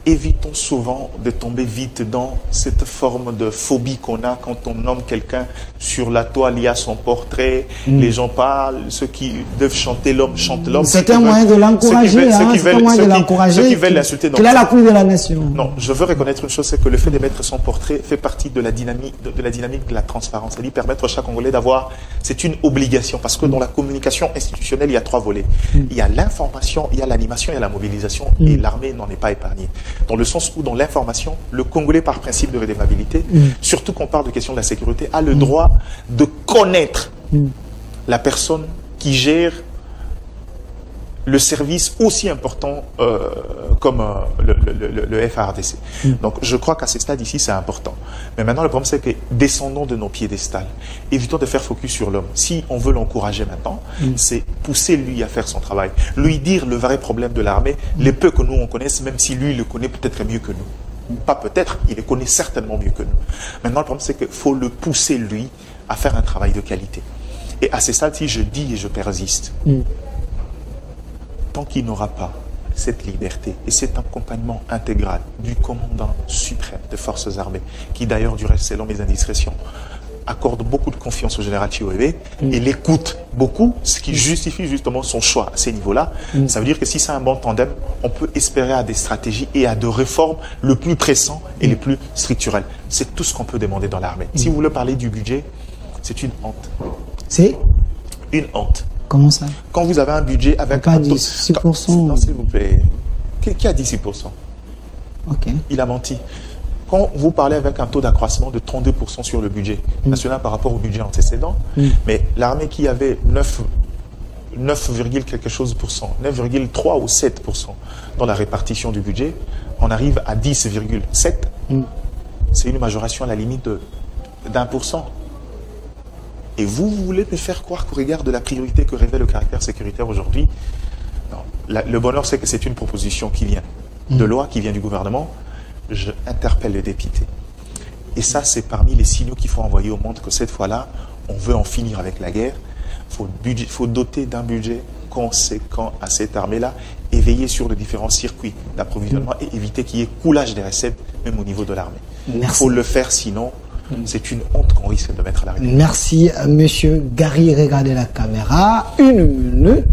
évitons souvent de tomber vite dans cette forme de phobie qu'on a quand on nomme quelqu'un sur la toile, il y a son portrait, les gens parlent, ceux qui doivent chanter l'homme chantent l'homme. C'est un moyen de l'encourager, c'est un moyen de l'encourager, ceux qui veulent l'insulter. Qu'il a l'appui de la nation. Non, je veux reconnaître une chose, c'est que le fait de mettre son portrait fait partie de la dynamique de la transparence. C'est-à-dire permettre à chaque Congolais d'avoir, c'est une obligation, parce que dans la communication institutionnelle, il y a 3 volets. Il y a l'information, il y a l'animation, il y a la mobilisation, et l'armée n'en est pas épargnée. Dans le sens où, dans l'information, le Congolais, par principe de redevabilité, surtout qu'on parle de question de la sécurité, a le droit de connaître la personne qui gère le service aussi important comme le FARDC. Donc, je crois qu'à ce stade ici, c'est important. Mais maintenant, le problème, c'est que descendons de nos piédestals. Évitons de faire focus sur l'homme. Si on veut l'encourager maintenant, c'est pousser lui à faire son travail. Lui dire le vrai problème de l'armée, les peu que nous on connaisse, même si lui le connaît peut-être mieux que nous. Pas peut-être, il le connaît certainement mieux que nous. Maintenant, le problème, c'est qu'il faut le pousser lui à faire un travail de qualité. Et à ce stade, si je dis et je persiste, tant qu'il n'aura pas cette liberté et cet accompagnement intégral du commandant suprême des forces armées, qui d'ailleurs, du reste, selon mes indiscrétions, accorde beaucoup de confiance au général Chioué et l'écoute beaucoup, ce qui justifie justement son choix à ces niveaux-là. Ça veut dire que si c'est un bon tandem, on peut espérer à des stratégies et à des réformes le plus pressants et les plus structurelles. C'est tout ce qu'on peut demander dans l'armée. Si vous voulez parler du budget, c'est une honte. C'est une honte. Comment ça? Quand vous avez un budget avec un taux... 6%. Non, s'il vous plaît. Qui a dit 6%? Ok. Il a menti. Quand vous parlez avec un taux d'accroissement de 32% sur le budget national par rapport au budget antécédent, mais l'armée qui avait 9, quelque chose pour cent, 9,3 ou 7% dans la répartition du budget, on arrive à 10,7. C'est une majoration à la limite d'1%. Et vous voulez me faire croire qu'au regard de la priorité que révèle le caractère sécuritaire aujourd'hui, le bonheur, c'est que c'est une proposition qui vient de loi, qui vient du gouvernement. Je interpelle les députés. Et ça, c'est parmi les signaux qu'il faut envoyer au monde que cette fois-là, on veut en finir avec la guerre. Il faut doter d'un budget conséquent à cette armée-là et veiller sur les différents circuits d'approvisionnement et éviter qu'il y ait coulage des recettes, même au niveau de l'armée. Il faut le faire, sinon... C'est une honte qu'on risque de mettre à l'arrêt. Merci, monsieur Gary. Regardez la caméra. 1 minute.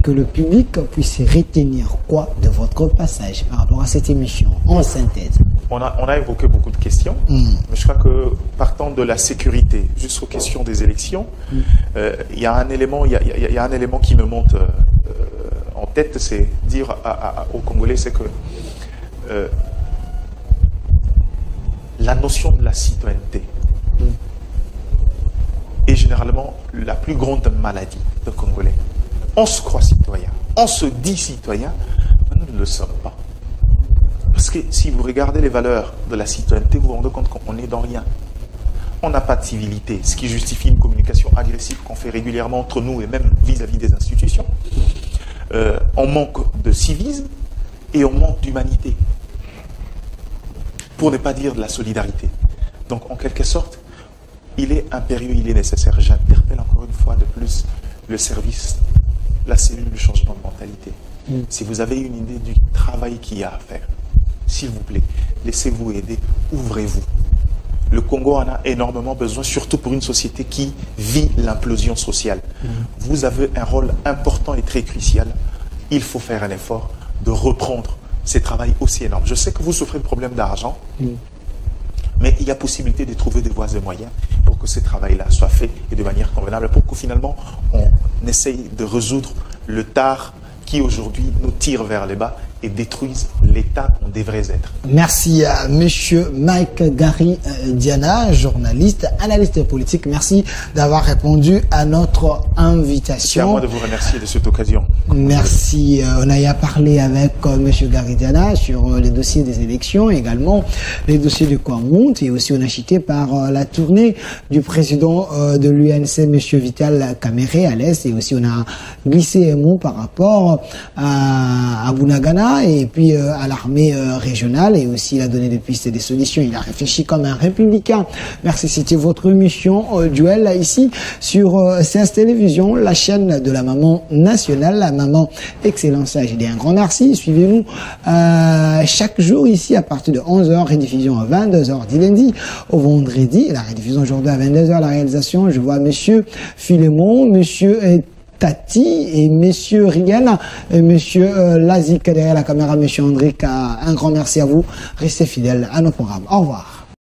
Que le public puisse retenir quoi de votre passage par rapport à cette émission, en synthèse. On a évoqué beaucoup de questions, mais je crois que partant de la sécurité jusqu'aux questions des élections, il y a un élément qui me monte en tête, c'est dire aux Congolais, c'est que la notion de la citoyenneté est généralement la plus grande maladie de Congolais. On se croit citoyen, on se dit citoyen, mais nous ne le sommes pas. que si vous regardez les valeurs de la citoyenneté, vous vous rendez compte qu'on est dans rien. On n'a pas de civilité, ce qui justifie une communication agressive qu'on fait régulièrement entre nous et même vis-à-vis des institutions. On manque de civisme et on manque d'humanité. Pour ne pas dire de la solidarité. Donc, en quelque sorte, il est impérieux, il est nécessaire. J'interpelle encore une fois de plus le service, la cellule du changement de mentalité. Si vous avez une idée du travail qu'il y a à faire, s'il vous plaît, laissez-vous aider, ouvrez-vous. Le Congo en a énormément besoin, surtout pour une société qui vit l'implosion sociale. Vous avez un rôle important et très crucial. Il faut faire un effort de reprendre ces travaux aussi énormes. Je sais que vous souffrez de problèmes d'argent, mais il y a possibilité de trouver des voies et moyens pour que ce travail-là soit fait et de manière convenable, pour que finalement on essaye de résoudre le tard qui aujourd'hui nous tire vers les bas et détruisent l'État qu'on devrait être. Merci à Monsieur Mike Gary Diana, journaliste, analyste politique. Merci d'avoir répondu à notre invitation. C'est à moi de vous remercier de cette occasion. Merci. On a parlé avec Monsieur Gary Diana sur les dossiers des élections, également les dossiers du Kwangmount, et aussi on a cité par la tournée du président de l'UNC, Monsieur Vital Kamerhe à l'Est, et aussi on a glissé un mot par rapport à Bunagana et puis à l'armée régionale, et aussi il a donné des pistes et des solutions. Il a réfléchi comme un républicain. Merci, c'était votre émission Duel ici sur CS Télévision, la chaîne de la maman nationale, la maman Excellence HD. Un grand merci. Suivez-nous chaque jour ici à partir de 11h, rediffusion à 22h du lundi au vendredi. La rediffusion aujourd'hui à 22h, la réalisation, je vois Monsieur Philémon, Monsieur Tati et Monsieur Rigan et Monsieur Lazik derrière la caméra, Monsieur André. Un grand merci à vous. Restez fidèles à nos programmes. Au revoir.